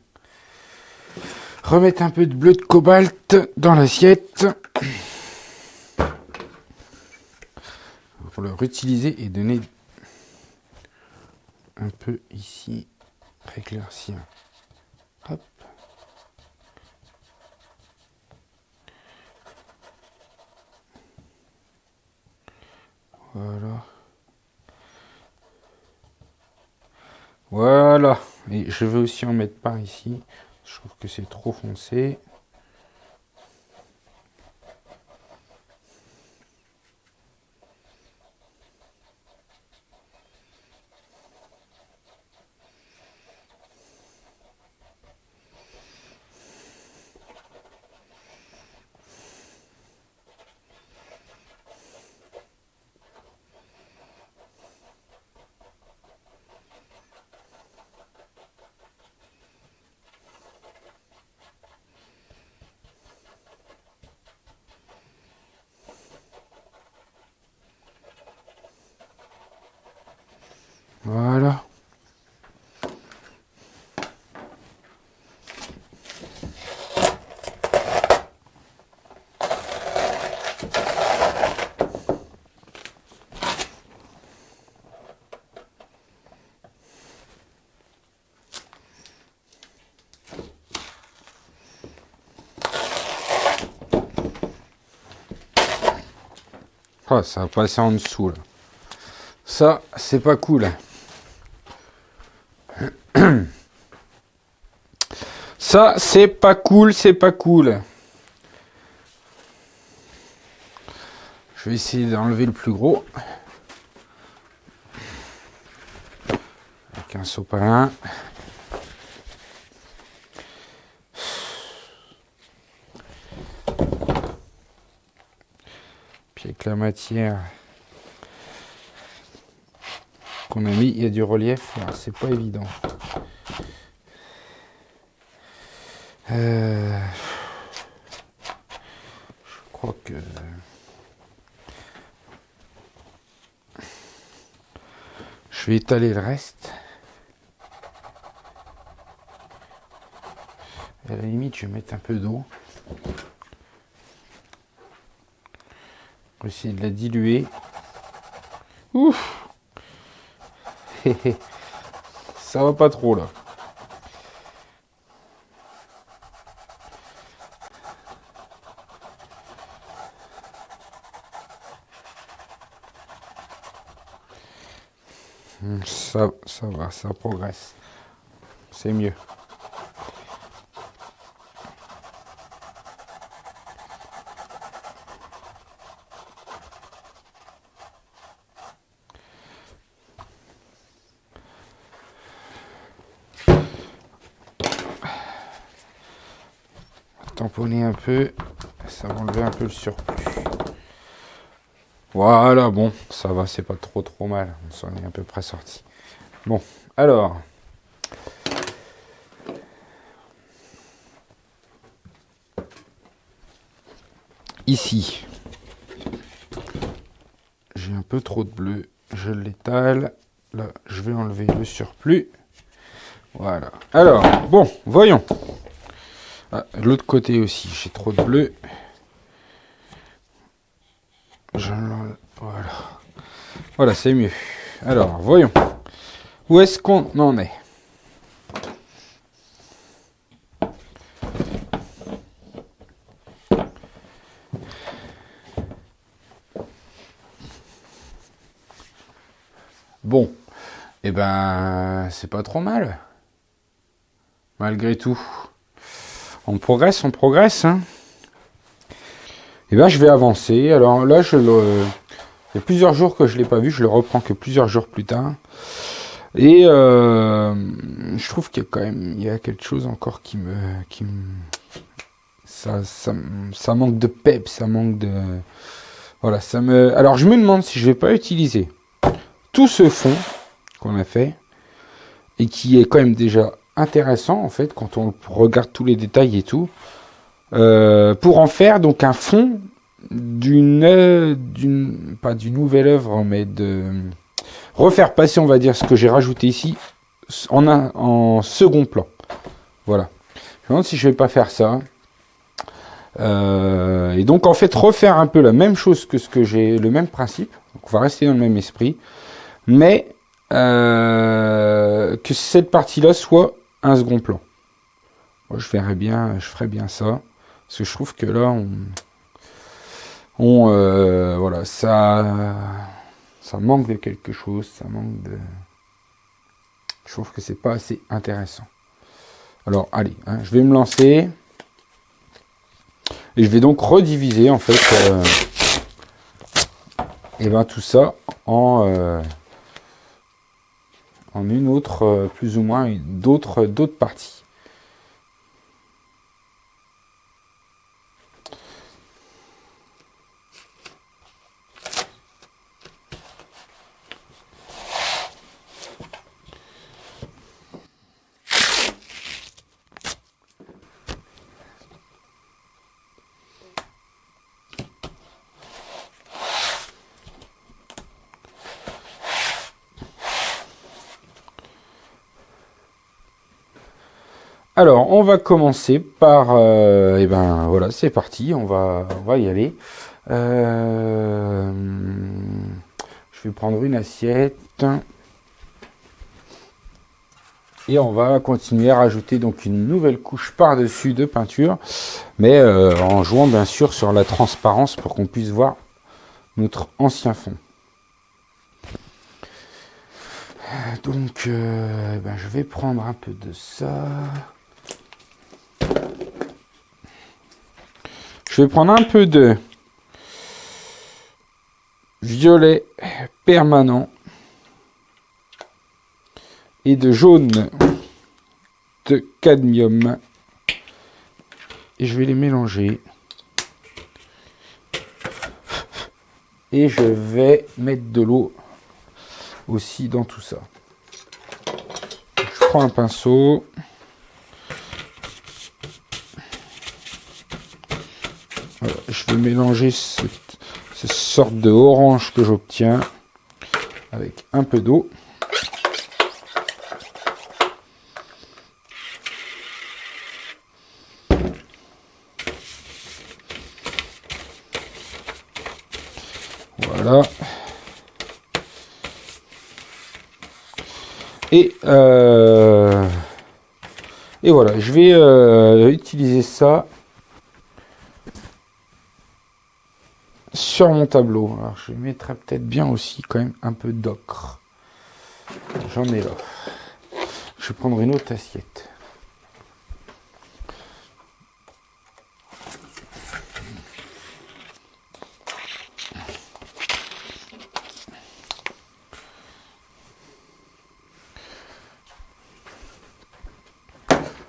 remettre un peu de bleu de cobalt dans l'assiette pour le réutiliser et donner un peu ici, éclaircir. Hop. Voilà. Voilà. Et je vais aussi en mettre par ici. Je trouve que c'est trop foncé. Voilà. Oh, ça va passer en dessous là. Ça, c'est pas cool. Ça, c'est pas cool, c'est pas cool. Je vais essayer d'enlever le plus gros. Avec un sopalin. Puis avec la matière qu'on a mis, il y a du relief. C'est pas évident. Je crois que je vais étaler le reste. À la limite, je vais mettre un peu d'eau. Pour essayer de la diluer. Ouf! Ça va pas trop là. Ça va, ça progresse. C'est mieux. Tamponner un peu, ça va enlever un peu le surplus. Voilà, bon, ça va, c'est pas trop mal. On s'en est à peu près sorti. Bon, alors. Ici. J'ai un peu trop de bleu. Je l'étale. Là, je vais enlever le surplus. Voilà. Alors, bon, voyons. Ah, de l'autre côté aussi, j'ai trop de bleu. Voilà. Voilà, c'est mieux. Alors, voyons. Où est-ce qu'on en est? Bon, eh ben, c'est pas trop mal. Malgré tout. On progresse, hein. Eh ben, je vais avancer. Alors là, il y a plusieurs jours que je l'ai pas vu. Je le reprends que plusieurs jours plus tard. Et je trouve qu'il y a quand même, il y a quelque chose encore qui me ça manque de pep, ça manque de, voilà, alors je me demande si je vais pas utiliser tout ce fond qu'on a fait et qui est quand même déjà intéressant en fait quand on regarde tous les détails et tout, pour en faire donc un fond pas d'une nouvelle œuvre, mais de refaire passer, on va dire, ce que j'ai rajouté ici en second plan. Voilà. Je me demande si je vais pas faire ça. Et donc en fait refaire un peu la même chose que ce que j'ai, le même principe. Donc, on va rester dans le même esprit, mais que cette partie-là soit un second plan. Moi, je ferais bien ça, parce que je trouve que là voilà, ça manque de quelque chose, je trouve que c'est pas assez intéressant. Alors allez, hein, je vais me lancer. Et je vais donc rediviser en fait et ben, tout ça en une autre, plus ou moins d'autres parties. Alors, on va commencer par... et ben voilà, c'est parti, on va y aller. Je vais prendre une assiette. Et on va continuer à rajouter donc une nouvelle couche par-dessus de peinture. Mais en jouant bien sûr sur la transparence pour qu'on puisse voir notre ancien fond. Donc, ben, je vais prendre un peu de ça. Je vais prendre un peu de violet permanent et de jaune de cadmium. Et je vais les mélanger. Et je vais mettre de l'eau aussi dans tout ça. Je prends un pinceau. Voilà, je vais mélanger cette sorte de orange que j'obtiens avec un peu d'eau. Voilà. Et voilà, je vais utiliser ça sur mon tableau. Alors je mettrai peut-être bien aussi quand même un peu d'ocre. J'en ai là. Je vais prendre une autre assiette.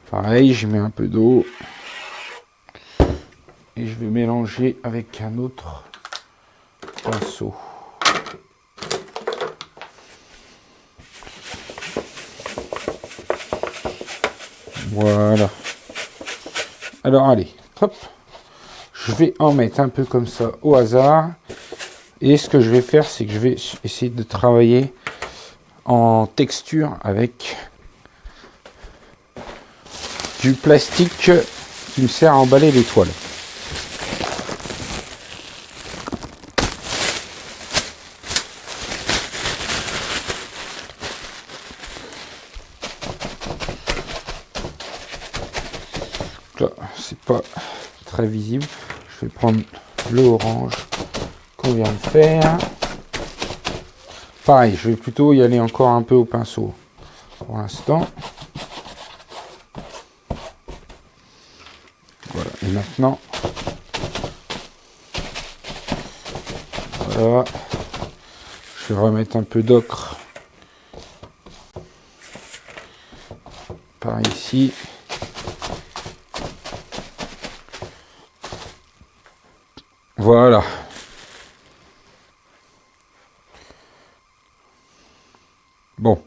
Pareil, je mets un peu d'eau et je vais mélanger avec un autre pinceau. Voilà. Alors allez, hop, je vais en mettre un peu comme ça au hasard. Et ce que je vais faire, c'est que je vais essayer de travailler en texture avec du plastique qui me sert à emballer les toiles. Là, c'est pas très visible. Je vais prendre le orange qu'on vient de faire. Pareil, je vais plutôt y aller encore un peu au pinceau pour l'instant. Voilà, et maintenant, voilà, je vais remettre un peu d'ocre par ici. Voilà. Bon.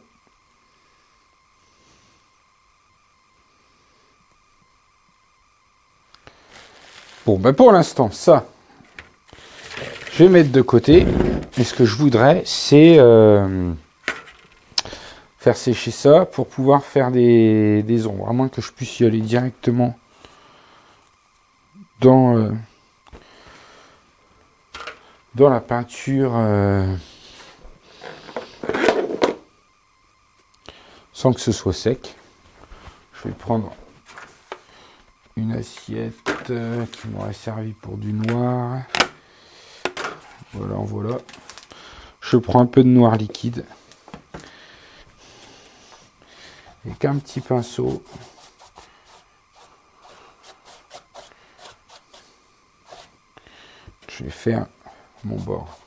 Bon, ben pour l'instant, ça, je vais mettre de côté. Et ce que je voudrais, c'est faire sécher ça pour pouvoir faire des ombres, à moins que je puisse y aller directement dans la peinture sans que ce soit sec. Je vais prendre une assiette qui m'aurait servi pour du noir. Voilà. Je prends un peu de noir liquide. Et qu'un petit pinceau. Je vais faire mon bord.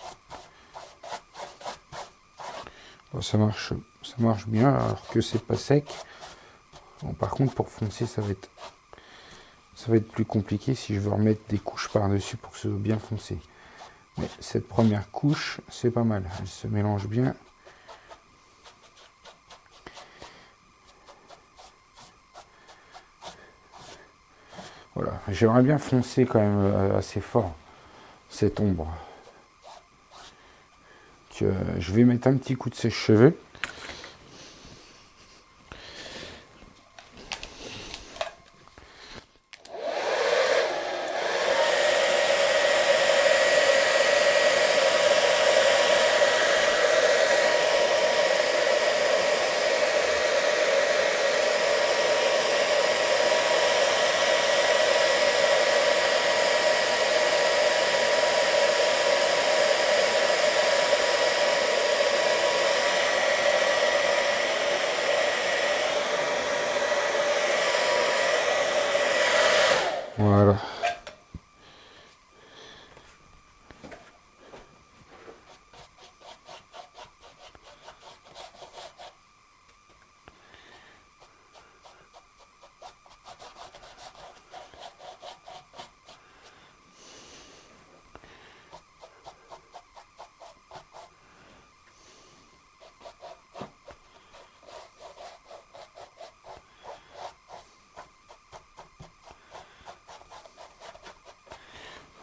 Bon, ça marche bien alors que c'est pas sec. Bon, par contre, pour foncer, ça va être plus compliqué si je veux remettre des couches par-dessus pour que ce soit bien foncé. Mais cette première couche, c'est pas mal. Elle se mélange bien. Voilà. J'aimerais bien foncer quand même assez fort cette ombre. Donc, je vais mettre un petit coup de sèche-cheveux. Voilà.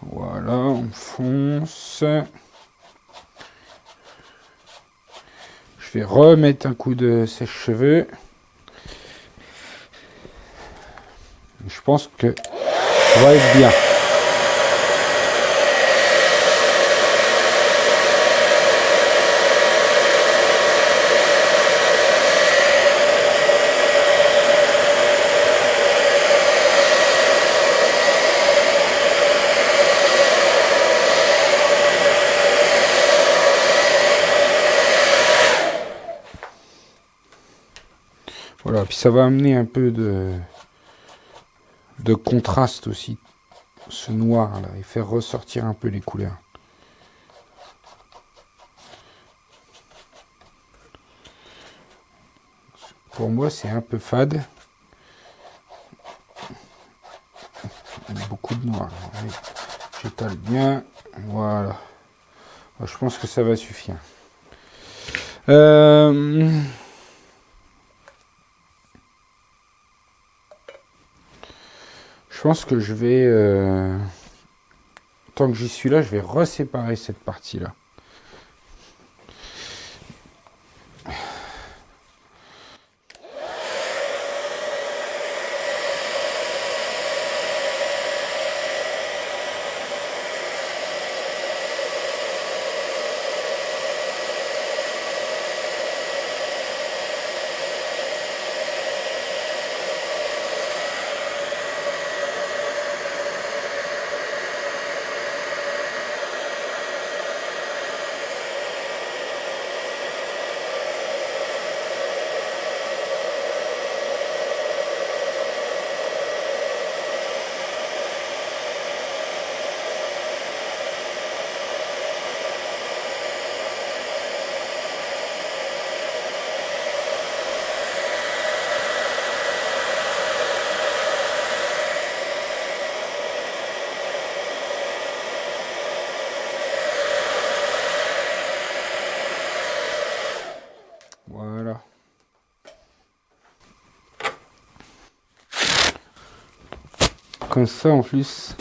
Voilà, on fonce. Je vais remettre un coup de sèche-cheveux. Je pense que ça va être bien. Voilà, puis ça va amener un peu de contraste aussi, ce noir là, et faire ressortir un peu les couleurs. Pour moi, c'est un peu fade. Beaucoup de noir. J'étale bien. Voilà. Je pense que ça va suffire. Je pense que je vais, tant que j'y suis là, je vais reséparer cette partie-là. Voilà. Comme ça, en plus,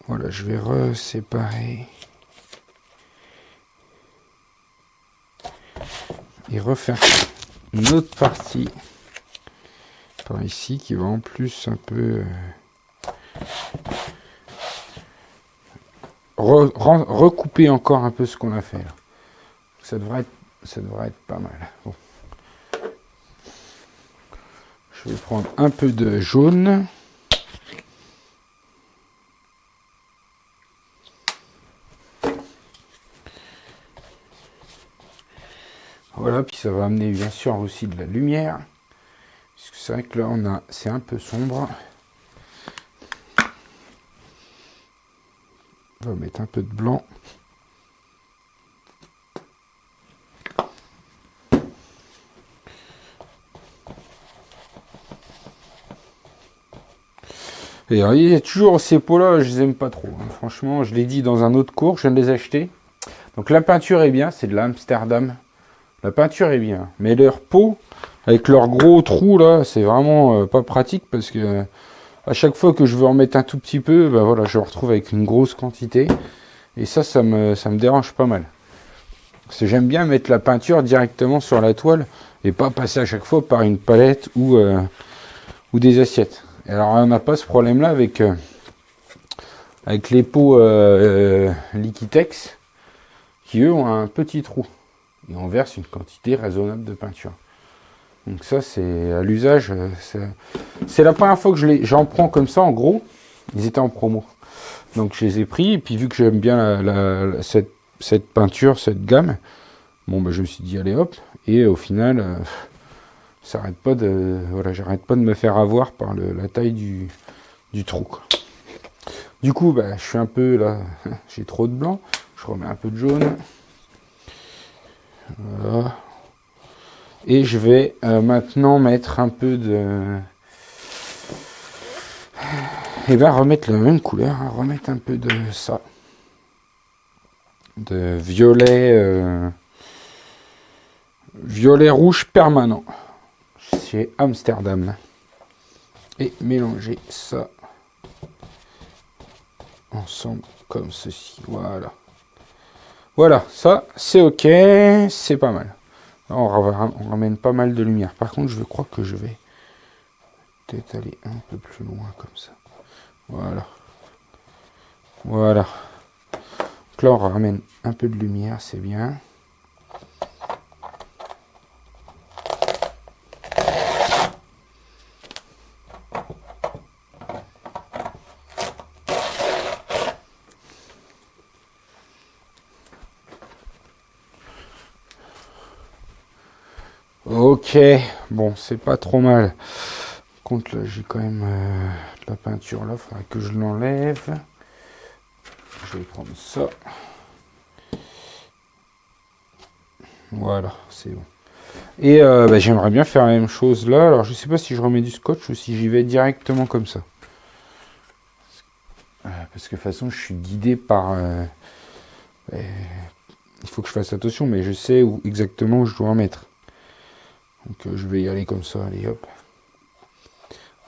voilà, je vais reséparer et refaire ça. une autre partie par ici qui va en plus un peu recouper encore un peu ce qu'on a fait là. Ça devrait être pas mal. Bon. Je vais prendre un peu de jaune. Voilà, puis ça va amener bien sûr aussi de la lumière. Parce que c'est vrai que là c'est un peu sombre. On va mettre un peu de blanc. Et alors, il y a toujours ces pots-là, je les aime pas trop. Hein. Franchement, je l'ai dit dans un autre cours, je viens de les acheter. Donc la peinture est bien, c'est de l'Amsterdam. La peinture est bien. Mais leurs pots, avec leurs gros trous là, c'est vraiment pas pratique parce que à chaque fois que je veux en mettre un tout petit peu, ben voilà, je me retrouve avec une grosse quantité. Et ça me dérange pas mal. Parce que j'aime bien mettre la peinture directement sur la toile et pas passer à chaque fois par une palette ou des assiettes. Et alors on n'a pas ce problème-là avec les pots Liquitex qui eux ont un petit trou. Et on verse une quantité raisonnable de peinture. Donc ça c'est à l'usage. C'est la première fois que j'en prends comme ça en gros. Ils étaient en promo. Donc je les ai pris et puis vu que j'aime bien cette peinture, cette gamme, bon bah je me suis dit allez hop. Et au final, ça arrête pas j'arrête pas de me faire avoir par la taille du trou. Quoi. Du coup, bah, je suis un peu là, j'ai trop de blanc. Je remets un peu de jaune. Voilà. Et je vais maintenant mettre un peu de... Et bien remettre la même couleur, hein, remettre un peu de ça. De violet rouge permanent. Chez Amsterdam. Et mélanger ça ensemble comme ceci. Voilà. Voilà, ça c'est ok, c'est pas mal. On ramène pas mal de lumière. Par contre, je crois que je vais peut-être aller un peu plus loin comme ça. Voilà. Voilà. Donc là, on ramène un peu de lumière, c'est bien. Ok, bon, c'est pas trop mal. Contre là, j'ai quand même de la peinture là, il faudra que je l'enlève. Je vais prendre ça. Voilà, c'est bon. Et bah, j'aimerais bien faire la même chose là. Alors, je sais pas si je remets du scotch ou si j'y vais directement comme ça. Parce que de toute façon, je suis guidé par... il faut que je fasse attention, mais je sais exactement où je dois en mettre. Donc je vais y aller comme ça, allez hop.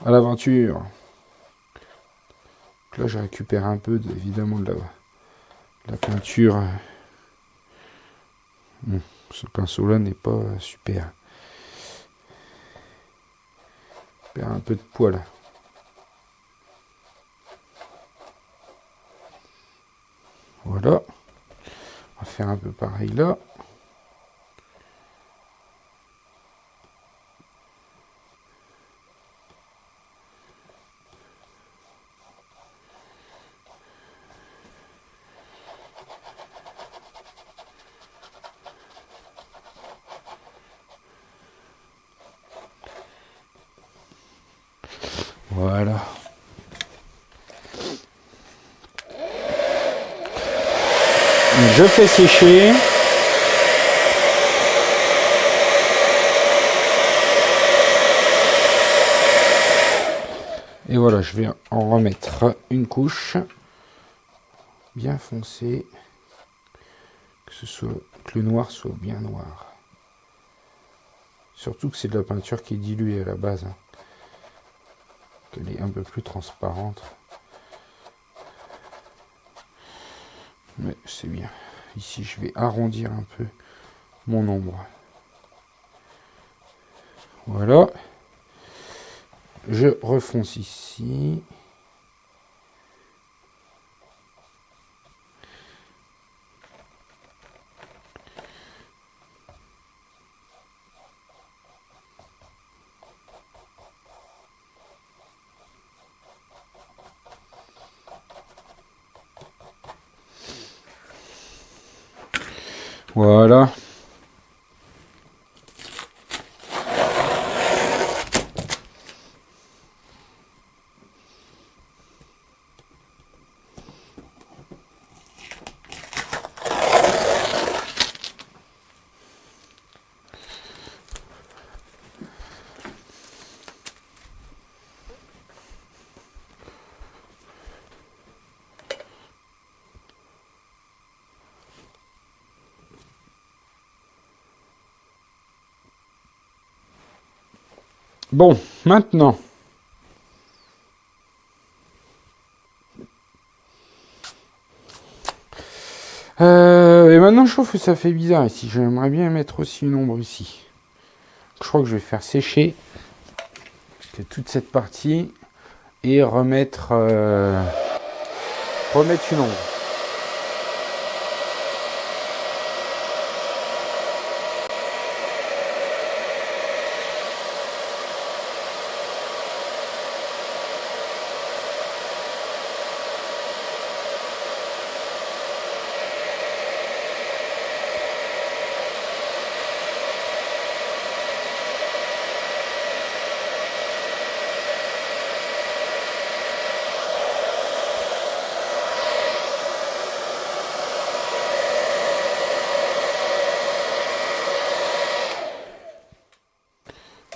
À l'aventure. Donc là, je récupère un peu, évidemment, de la peinture. Ce pinceau-là n'est pas super. Je perds un peu de poil. Voilà. On va faire un peu pareil là. Voilà. Je fais sécher. Et voilà, je vais en remettre une couche bien foncée. Que le noir soit bien noir. Surtout que c'est de la peinture qui est diluée à la base. Hein. Elle est un peu plus transparente. Mais c'est bien. Ici, je vais arrondir un peu mon ombre. Voilà. Je refonce ici. Voilà. Bon, maintenant. Et maintenant, je trouve que ça fait bizarre ici. J'aimerais bien mettre aussi une ombre ici. Je crois que je vais faire sécher toute cette partie et remettre une ombre.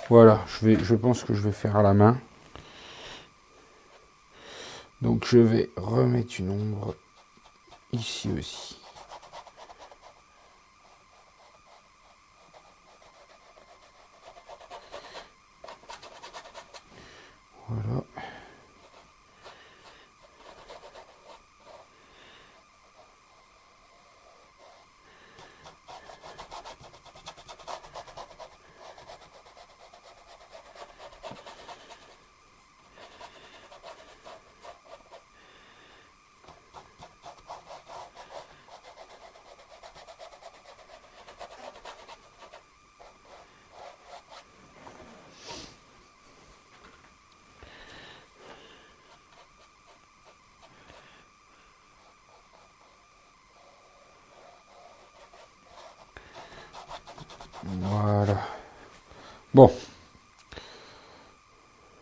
Voilà, je pense que je vais faire à la main. Donc je vais remettre une ombre ici aussi. Voilà. Voilà. Bon.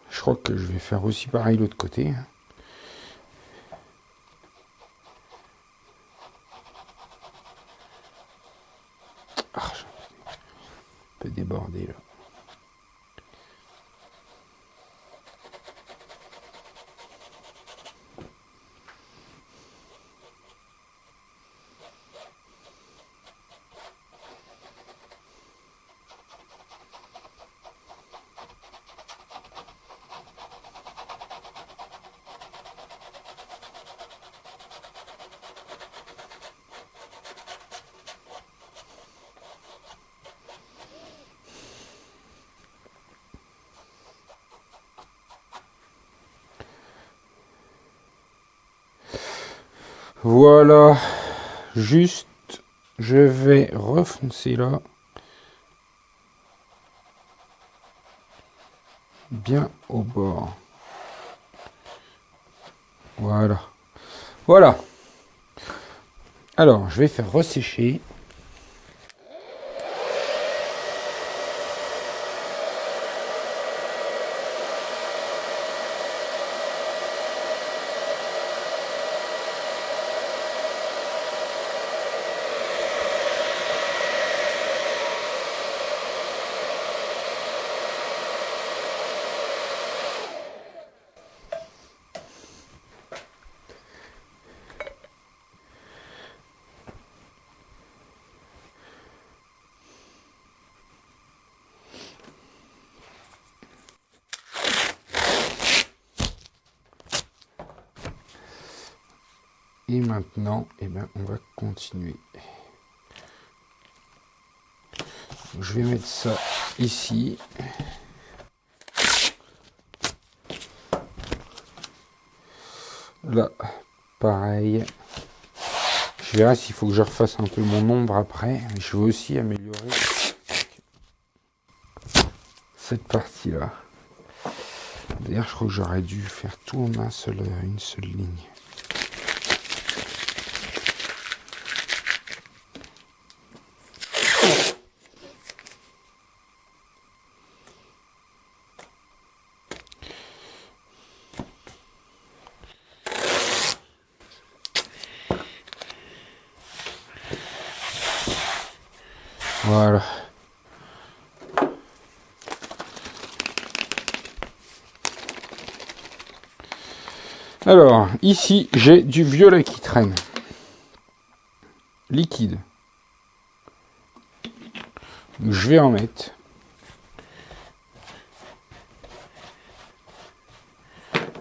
Je crois que je vais faire aussi pareil de l'autre côté. Ah, je peux déborder là. Voilà, juste, je vais refoncer là. Bien au bord. Voilà. Voilà. Alors, je vais faire ressécher. Et maintenant, eh ben, on va continuer. Donc, je vais mettre ça ici. Là, pareil. Je verrai s'il faut que je refasse un peu mon ombre après. Je veux aussi améliorer cette partie-là. D'ailleurs, je crois que j'aurais dû faire tout en une seule ligne. Voilà. Alors, ici, j'ai du violet qui traîne. Liquide. Donc, je vais en mettre.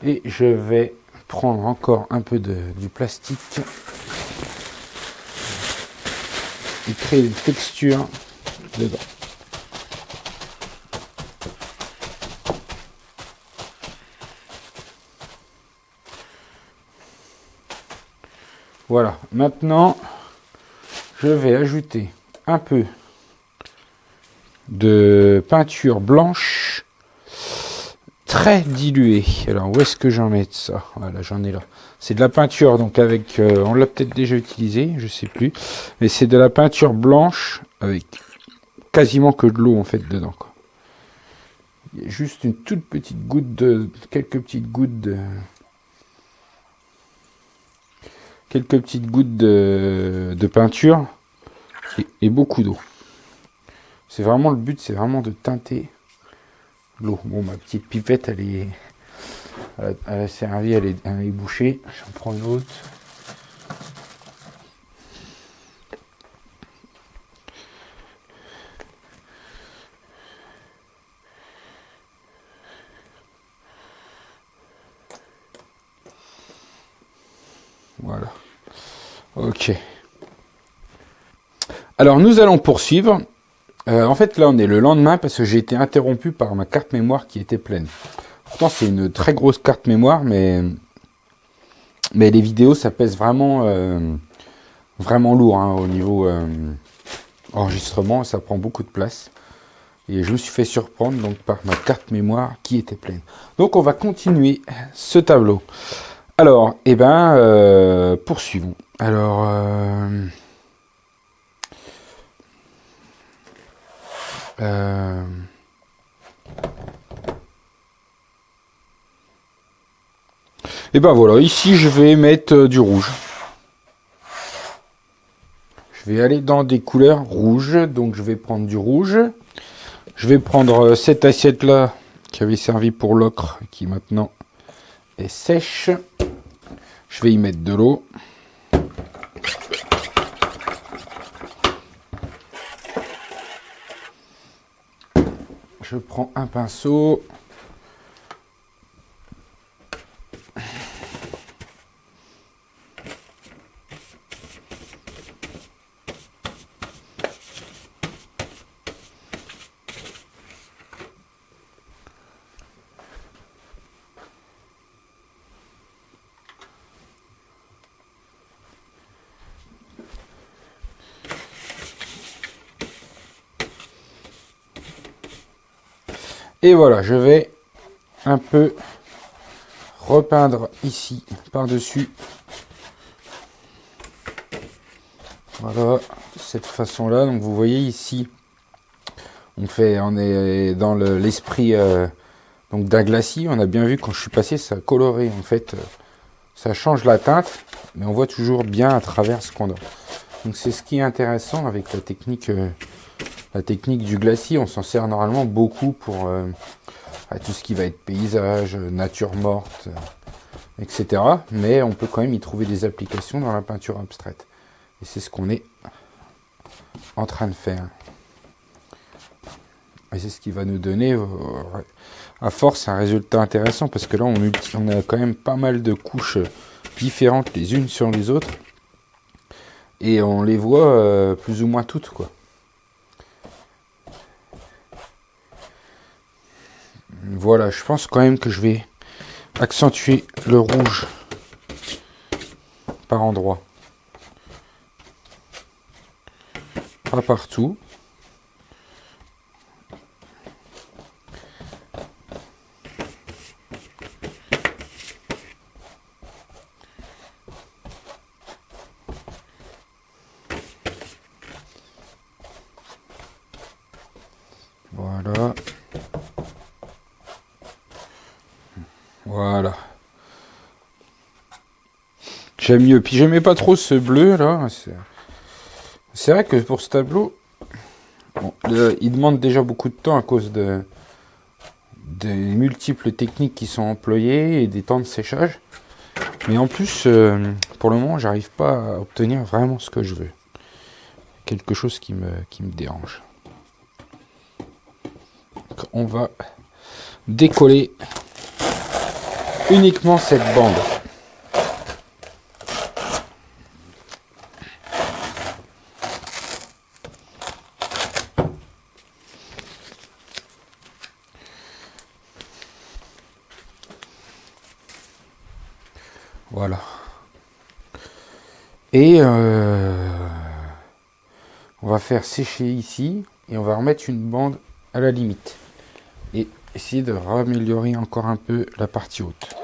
Et je vais prendre encore un peu du plastique. Et créer des textures dedans. Voilà, maintenant je vais ajouter un peu de peinture blanche très diluée. Alors où est-ce que j'en mets ça? Voilà, j'en ai là. C'est de la peinture, donc avec, on l'a peut-être déjà utilisé, je sais plus, mais c'est de la peinture blanche avec quasiment que de l'eau en fait dedans, quoi. Il y a juste une toute petite goutte quelques petites gouttes de peinture et beaucoup d'eau. C'est vraiment le but, c'est vraiment de teinter l'eau. Bon, ma petite pipette, elle a servi, elle est bouchée. J'en prends une autre. Voilà. Ok. Alors, nous allons poursuivre. En fait, là, on est le lendemain parce que j'ai été interrompu par ma carte mémoire qui était pleine. Pourtant, c'est une très grosse carte mémoire, mais les vidéos, ça pèse vraiment, vraiment lourd hein, au niveau enregistrement. Ça prend beaucoup de place. Et je me suis fait surprendre donc par ma carte mémoire qui était pleine. Donc, on va continuer ce tableau. Alors, poursuivons. Alors, et ben voilà, ici je vais mettre du rouge. Je vais aller dans des couleurs rouges, donc je vais prendre du rouge. Je vais prendre cette assiette là qui avait servi pour l'ocre, qui maintenant est sèche. Je vais y mettre de l'eau. Je prends un pinceau. Et voilà, je vais un peu repeindre ici, par-dessus. Voilà, de cette façon-là. Donc vous voyez ici, on est dans l'esprit donc d'un glacis. On a bien vu quand je suis passé, ça a coloré en fait. Ça change la teinte, mais on voit toujours bien à travers ce qu'on a. Donc c'est ce qui est intéressant avec la technique du glacis. On s'en sert normalement beaucoup pour tout ce qui va être paysage, nature morte, etc. Mais on peut quand même y trouver des applications dans la peinture abstraite. Et c'est ce qu'on est en train de faire. Et c'est ce qui va nous donner, à force, un résultat intéressant. Parce que là, on a quand même pas mal de couches différentes les unes sur les autres. Et on les voit plus ou moins toutes, quoi. Voilà, je pense quand même que je vais accentuer le rouge par endroits. Pas partout. Voilà. Voilà. J'aime mieux. Puis j'aimais pas trop ce bleu là. C'est vrai que pour ce tableau, bon, il demande déjà beaucoup de temps à cause des multiples techniques qui sont employées et des temps de séchage. Mais en plus, pour le moment, j'arrive pas à obtenir vraiment ce que je veux. Quelque chose qui me dérange. Donc, on va décoller uniquement cette bande. Voilà. Et on va faire sécher ici et on va remettre une bande à la limite. Et essayer de raméliorer encore un peu la partie haute.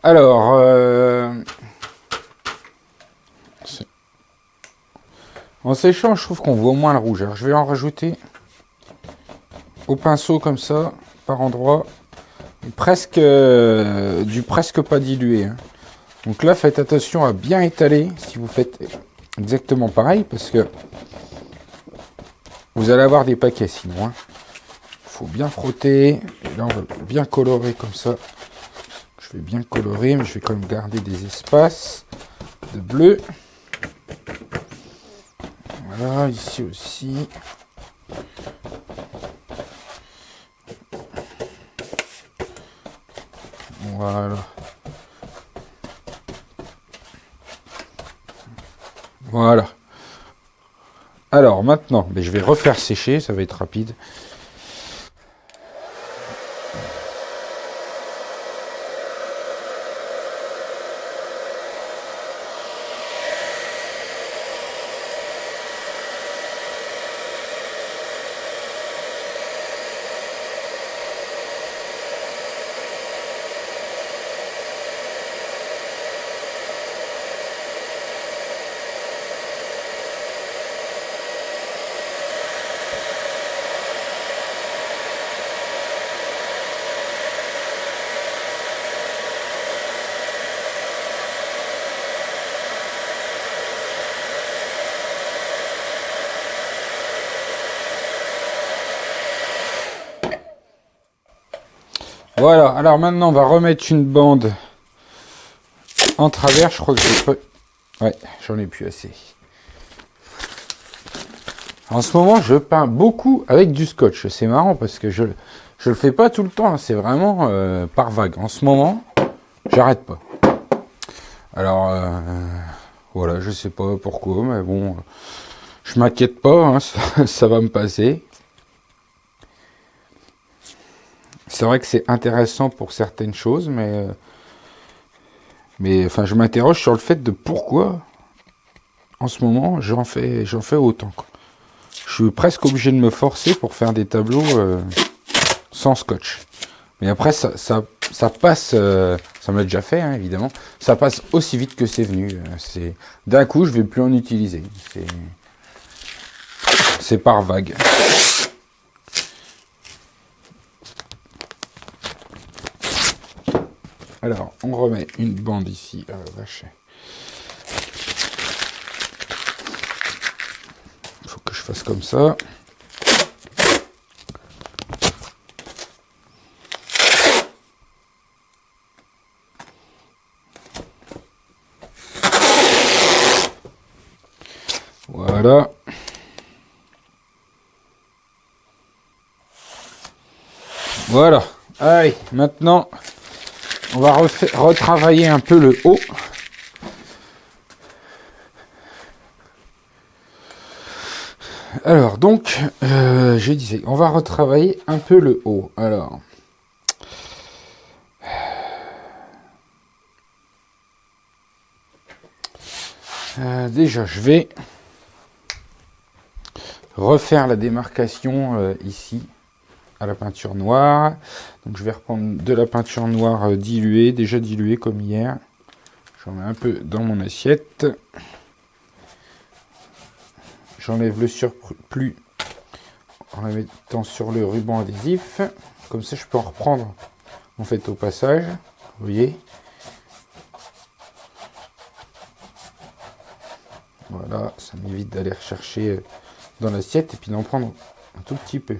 Alors, en séchant, je trouve qu'on voit moins le rouge. Alors, je vais en rajouter au pinceau comme ça, par endroit, presque du presque pas dilué. Hein. Donc là, faites attention à bien étaler si vous faites exactement pareil, parce que vous allez avoir des paquets sinon. Hein. Faut bien frotter. Et là, on va bien colorer comme ça. Je vais bien colorer, mais je vais quand même garder des espaces de bleu. Voilà, ici aussi. Voilà. Voilà. Alors maintenant, je vais refaire sécher, ça va être rapide. Voilà, alors maintenant on va remettre une bande en travers. Je crois que j'ai pas... Ouais, j'en ai plus assez. En ce moment, je peins beaucoup avec du scotch. C'est marrant parce que je le fais pas tout le temps. C'est vraiment par vague. En ce moment, j'arrête pas. Alors, voilà, je sais pas pourquoi, mais bon, je m'inquiète pas. Hein, ça va me passer. C'est vrai que c'est intéressant pour certaines choses, mais enfin, je m'interroge sur le fait de pourquoi, en ce moment, j'en fais autant, quoi. Je suis presque obligé de me forcer pour faire des tableaux sans scotch. Mais après, ça passe, ça me l'a déjà fait, hein, évidemment, ça passe aussi vite que c'est venu. D'un coup, je vais plus en utiliser. C'est par vague. Alors, on remet une bande ici. Ah, vache. Il faut que je fasse comme ça. Voilà. Voilà. Allez, maintenant, on va retravailler un peu le haut. Alors, donc, je disais, on va retravailler un peu le haut. Alors, déjà, je vais refaire la démarcation ici à la peinture noire. Donc, je vais reprendre de la peinture noire diluée, déjà diluée comme hier. J'en mets un peu dans mon assiette. J'enlève le surplus en la mettant sur le ruban adhésif. Comme ça, je peux en reprendre en fait au passage. Vous voyez ? Voilà, ça m'évite d'aller rechercher dans l'assiette et puis d'en prendre un tout petit peu.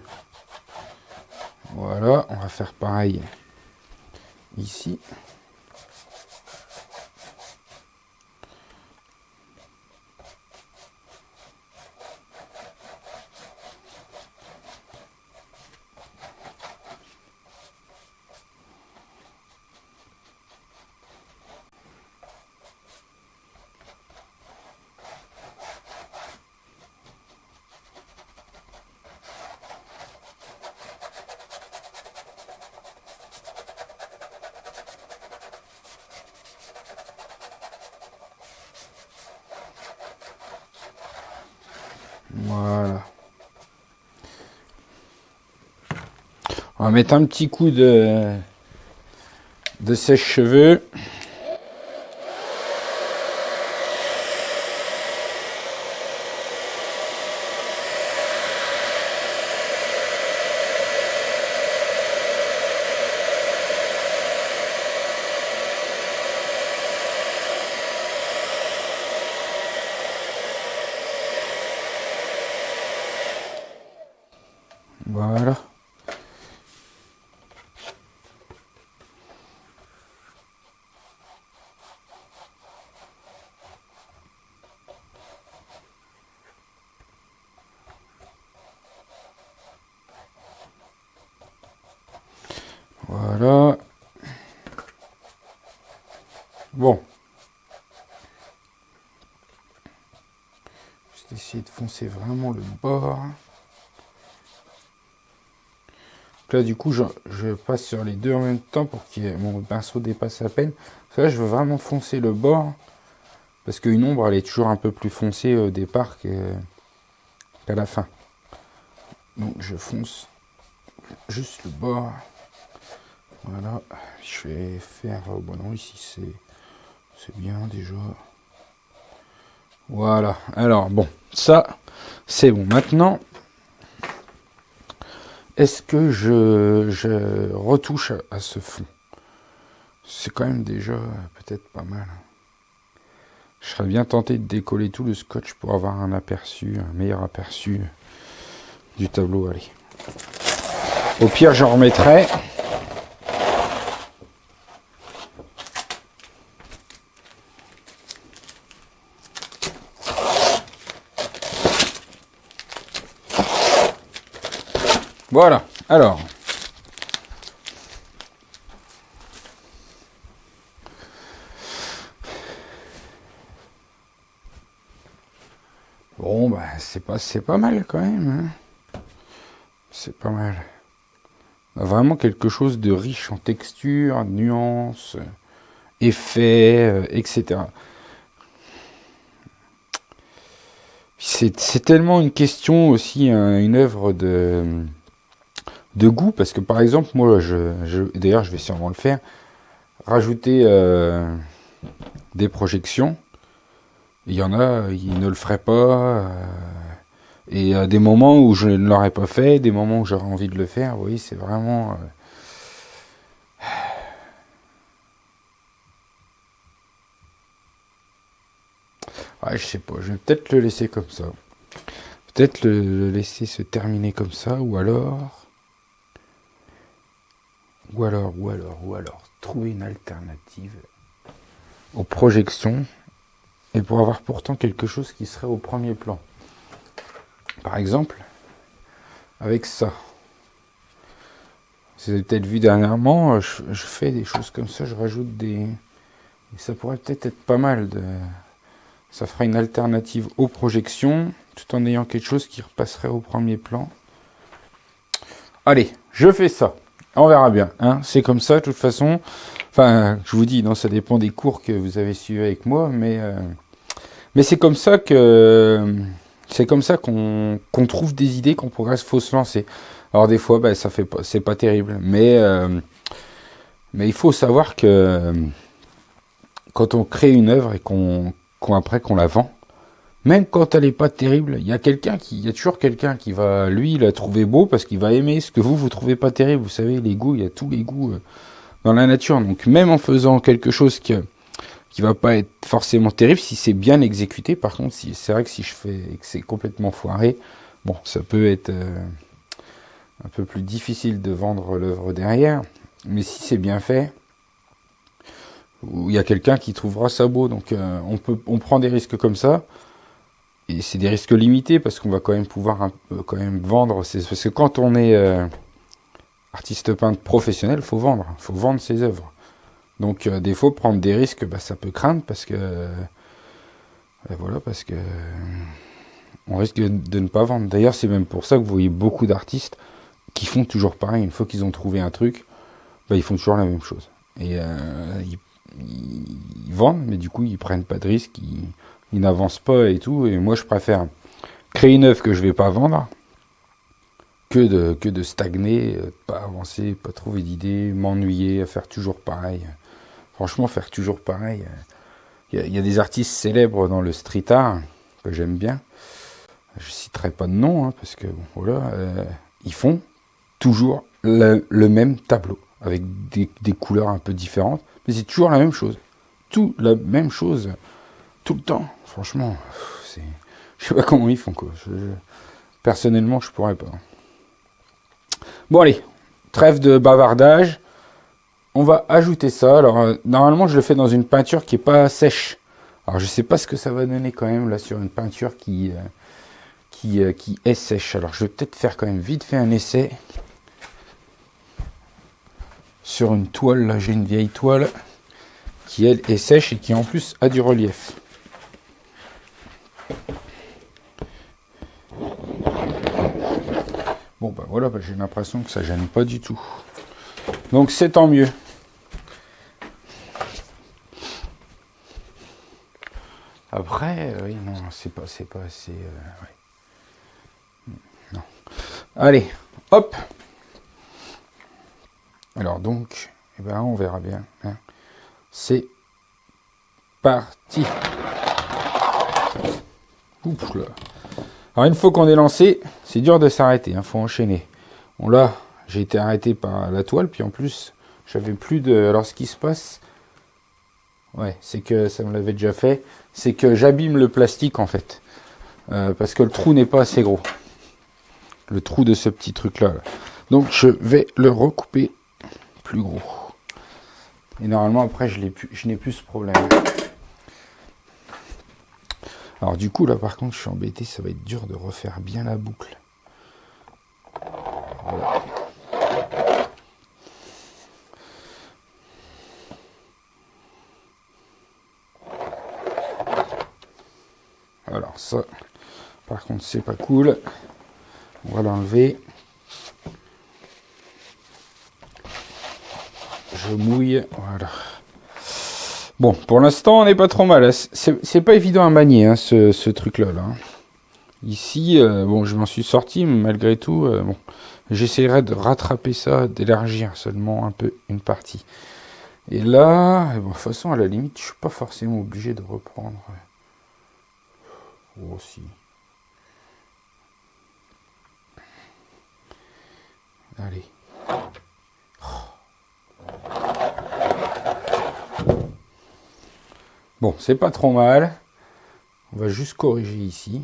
Voilà, on va faire pareil ici. Voilà. On va mettre un petit coup de sèche-cheveux. Voilà. Voilà. Bon. Je vais essayer de foncer vraiment le bord. Là, du coup, je passe sur les deux en même temps pour que mon pinceau dépasse à peine. Là, je veux vraiment foncer le bord. Parce qu'une ombre, elle est toujours un peu plus foncée au départ qu'à la fin. Donc, je fonce juste le bord. Voilà. Je vais faire... bon, non, ici, c'est bien déjà. Voilà. Alors, bon, ça, c'est bon. Maintenant... Est-ce que je retouche à ce fond? C'est quand même déjà peut-être pas mal. Je serais bien tenté de décoller tout le scotch pour avoir un meilleur aperçu du tableau. Allez. Au pire, j'en remettrai. Voilà, alors. Bon, bah, c'est pas mal quand même. Hein. C'est pas mal. On a vraiment quelque chose de riche en texture, nuances, effets, etc. C'est tellement une question aussi, hein, une œuvre de goût, parce que par exemple, moi, d'ailleurs, je vais sûrement le faire, rajouter des projections. Il y en a, ils ne le feraient pas. Et des moments où je ne l'aurais pas fait, des moments où j'aurais envie de le faire, vous voyez, c'est vraiment... Ouais, je sais pas, je vais peut-être le laisser comme ça. Peut-être le laisser se terminer comme ça, ou alors, trouver une alternative aux projections, et pour avoir pourtant quelque chose qui serait au premier plan. Par exemple, avec ça. Vous avez peut-être vu dernièrement, je fais des choses comme ça, je rajoute des... Et ça pourrait peut-être être pas mal. Ça fera une alternative aux projections, tout en ayant quelque chose qui repasserait au premier plan. Allez, je fais ça. On verra bien. Hein. C'est comme ça, de toute façon. Enfin, je vous dis, non, ça dépend des cours que vous avez suivis avec moi, mais c'est comme ça que... C'est comme ça qu'on trouve des idées, qu'on progresse, faut se lancer. Alors des fois, ça fait pas, c'est pas terrible, mais il faut savoir que quand on crée une œuvre et après qu'on la vend, même quand elle est pas terrible, il y a toujours quelqu'un qui va, lui, la trouver beau parce qu'il va aimer ce que vous trouvez pas terrible. Vous savez, les goûts, il y a tous les goûts dans la nature. Donc même en faisant quelque chose qui va pas être forcément terrible, si c'est bien exécuté, par contre, c'est vrai que si je fais et que c'est complètement foiré, bon, ça peut être un peu plus difficile de vendre l'œuvre derrière, mais si c'est bien fait, il y a quelqu'un qui trouvera ça beau. Donc on prend des risques comme ça, et c'est des risques limités parce qu'on va quand même pouvoir quand même vendre. Parce que quand on est artiste peintre professionnel, faut vendre ses œuvres. Donc des fois prendre des risques, ça peut craindre parce que on risque de ne pas vendre. D'ailleurs, c'est même pour ça que vous voyez beaucoup d'artistes qui font toujours pareil. Une fois qu'ils ont trouvé un truc, ils font toujours la même chose. Et ils vendent, mais du coup, ils prennent pas de risques, ils n'avancent pas et tout. Et moi, je préfère créer une œuvre que je vais pas vendre que de stagner, pas avancer, pas trouver d'idées, m'ennuyer, faire toujours pareil. Franchement, faire toujours pareil. Il y a des artistes célèbres dans le street art que j'aime bien. Je citerai pas de nom, hein, parce que ils font toujours le même tableau, avec des couleurs un peu différentes, mais c'est toujours la même chose. Tout la même chose, tout le temps. Franchement, je sais pas comment ils font, quoi. Personnellement, je pourrais pas. Bon, allez, trêve de bavardage. On va ajouter ça. Alors, normalement, je le fais dans une peinture qui est pas sèche. Alors, je sais pas ce que ça va donner quand même, là, sur une peinture qui est sèche. Alors, je vais peut-être faire quand même vite fait un essai sur une toile. Là, j'ai une vieille toile qui, elle, est sèche et qui, en plus, a du relief. Bon, voilà, j'ai l'impression que ça gêne pas du tout. Donc, c'est tant mieux. Après, oui, non, c'est pas assez... ouais. Non. Allez, hop. Alors donc, on verra bien. Hein. C'est parti. Oups là. Alors une fois qu'on est lancé, c'est dur de s'arrêter, hein, faut enchaîner. Bon là, j'ai été arrêté par la toile, puis en plus, j'avais plus de... Alors ce qui se passe, c'est que ça me l'avait déjà fait, c'est que j'abîme le plastique en fait. Parce que le trou n'est pas assez gros. Le trou de ce petit truc là. Donc je vais le recouper plus gros. Et normalement après je n'ai plus ce problème. Alors du coup là par contre je suis embêté, ça va être dur de refaire bien la boucle. Voilà. Alors ça, par contre, c'est pas cool. On va l'enlever. Je mouille, voilà. Bon, pour l'instant, on n'est pas trop mal. C'est pas évident à manier, hein, ce truc-là. Là. Ici, bon, je m'en suis sorti, mais malgré tout, bon, j'essaierai de rattraper ça, d'élargir seulement un peu une partie. Et là, bon, de toute façon, à la limite, je suis pas forcément obligé de reprendre. Oh, si. Allez. Bon, c'est pas trop mal. On va juste corriger ici.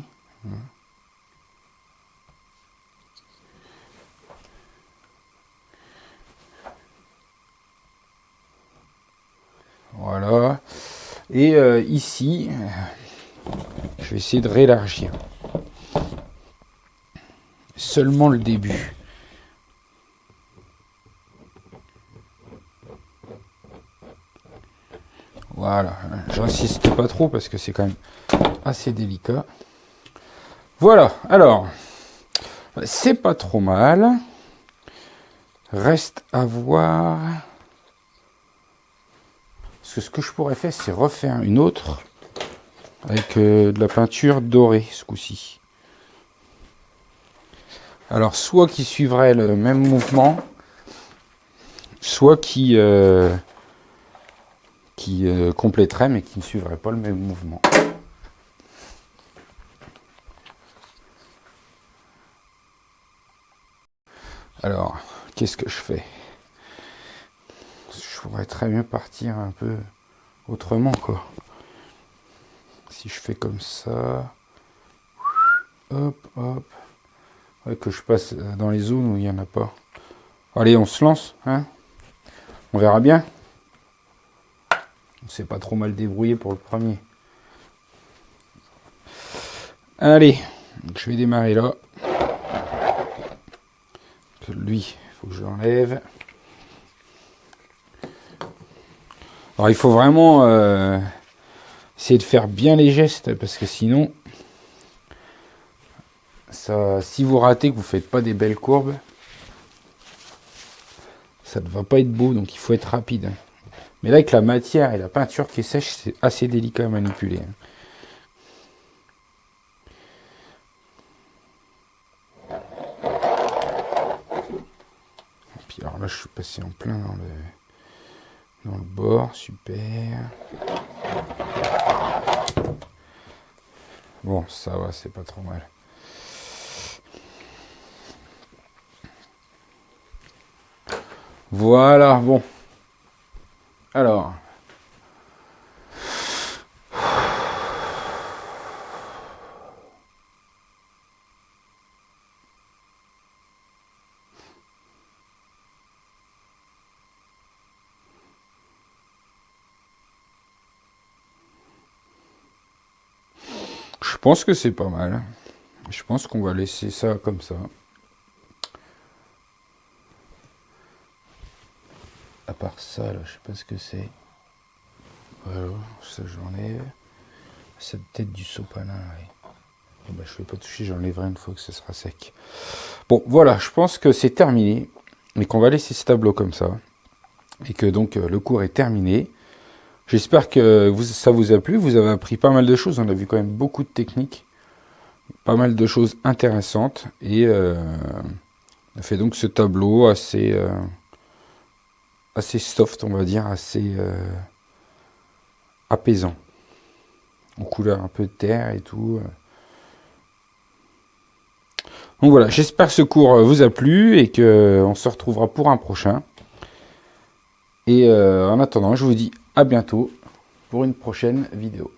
Voilà. Et ici, je vais essayer de réélargir. Seulement le début. Voilà, j'insiste pas trop parce que c'est quand même assez délicat. Voilà, alors, c'est pas trop mal. Reste à voir. Parce que ce que je pourrais faire, c'est refaire une autre avec de la peinture dorée ce coup-ci. Alors, soit qui suivrait le même mouvement, soit qui compléterait mais qui ne suivrait pas le même mouvement. Alors, qu'est-ce que je fais? Je pourrais très bien partir un peu autrement, quoi. Si je fais comme ça, hop, hop, ouais, que je passe dans les zones où il n'y en a pas. Allez, on se lance, hein? On verra bien. On s'est pas trop mal débrouillé pour le premier. Allez, je vais démarrer là. Lui, il faut que je l'enlève. Alors il faut vraiment essayer de faire bien les gestes parce que sinon, ça, si vous ratez, que vous faites pas des belles courbes, ça ne va pas être beau, donc il faut être rapide. Mais là, avec la matière et la peinture qui est sèche, c'est assez délicat à manipuler. Et puis alors là, je suis passé en plein dans le bord, super. Bon, ça va, c'est pas trop mal. Voilà, bon. Alors. Je pense que c'est pas mal. Je pense qu'on va laisser ça comme ça. À part ça, là, je sais pas ce que c'est. Voilà, ça j'enlève. Cette tête du sopalin, là. Bah, je vais pas toucher, j'enlèverai une fois que ce sera sec. Bon, voilà, je pense que c'est terminé. Et qu'on va laisser ce tableau comme ça. Et que donc le cours est terminé. J'espère que ça vous a plu. Vous avez appris pas mal de choses. On a vu quand même beaucoup de techniques. Pas mal de choses intéressantes. Et on a fait donc ce tableau assez soft, on va dire, assez apaisant. En couleur un peu de terre et tout. Donc voilà, j'espère que ce cours vous a plu et qu'on se retrouvera pour un prochain. Et en attendant, je vous dis à bientôt pour une prochaine vidéo.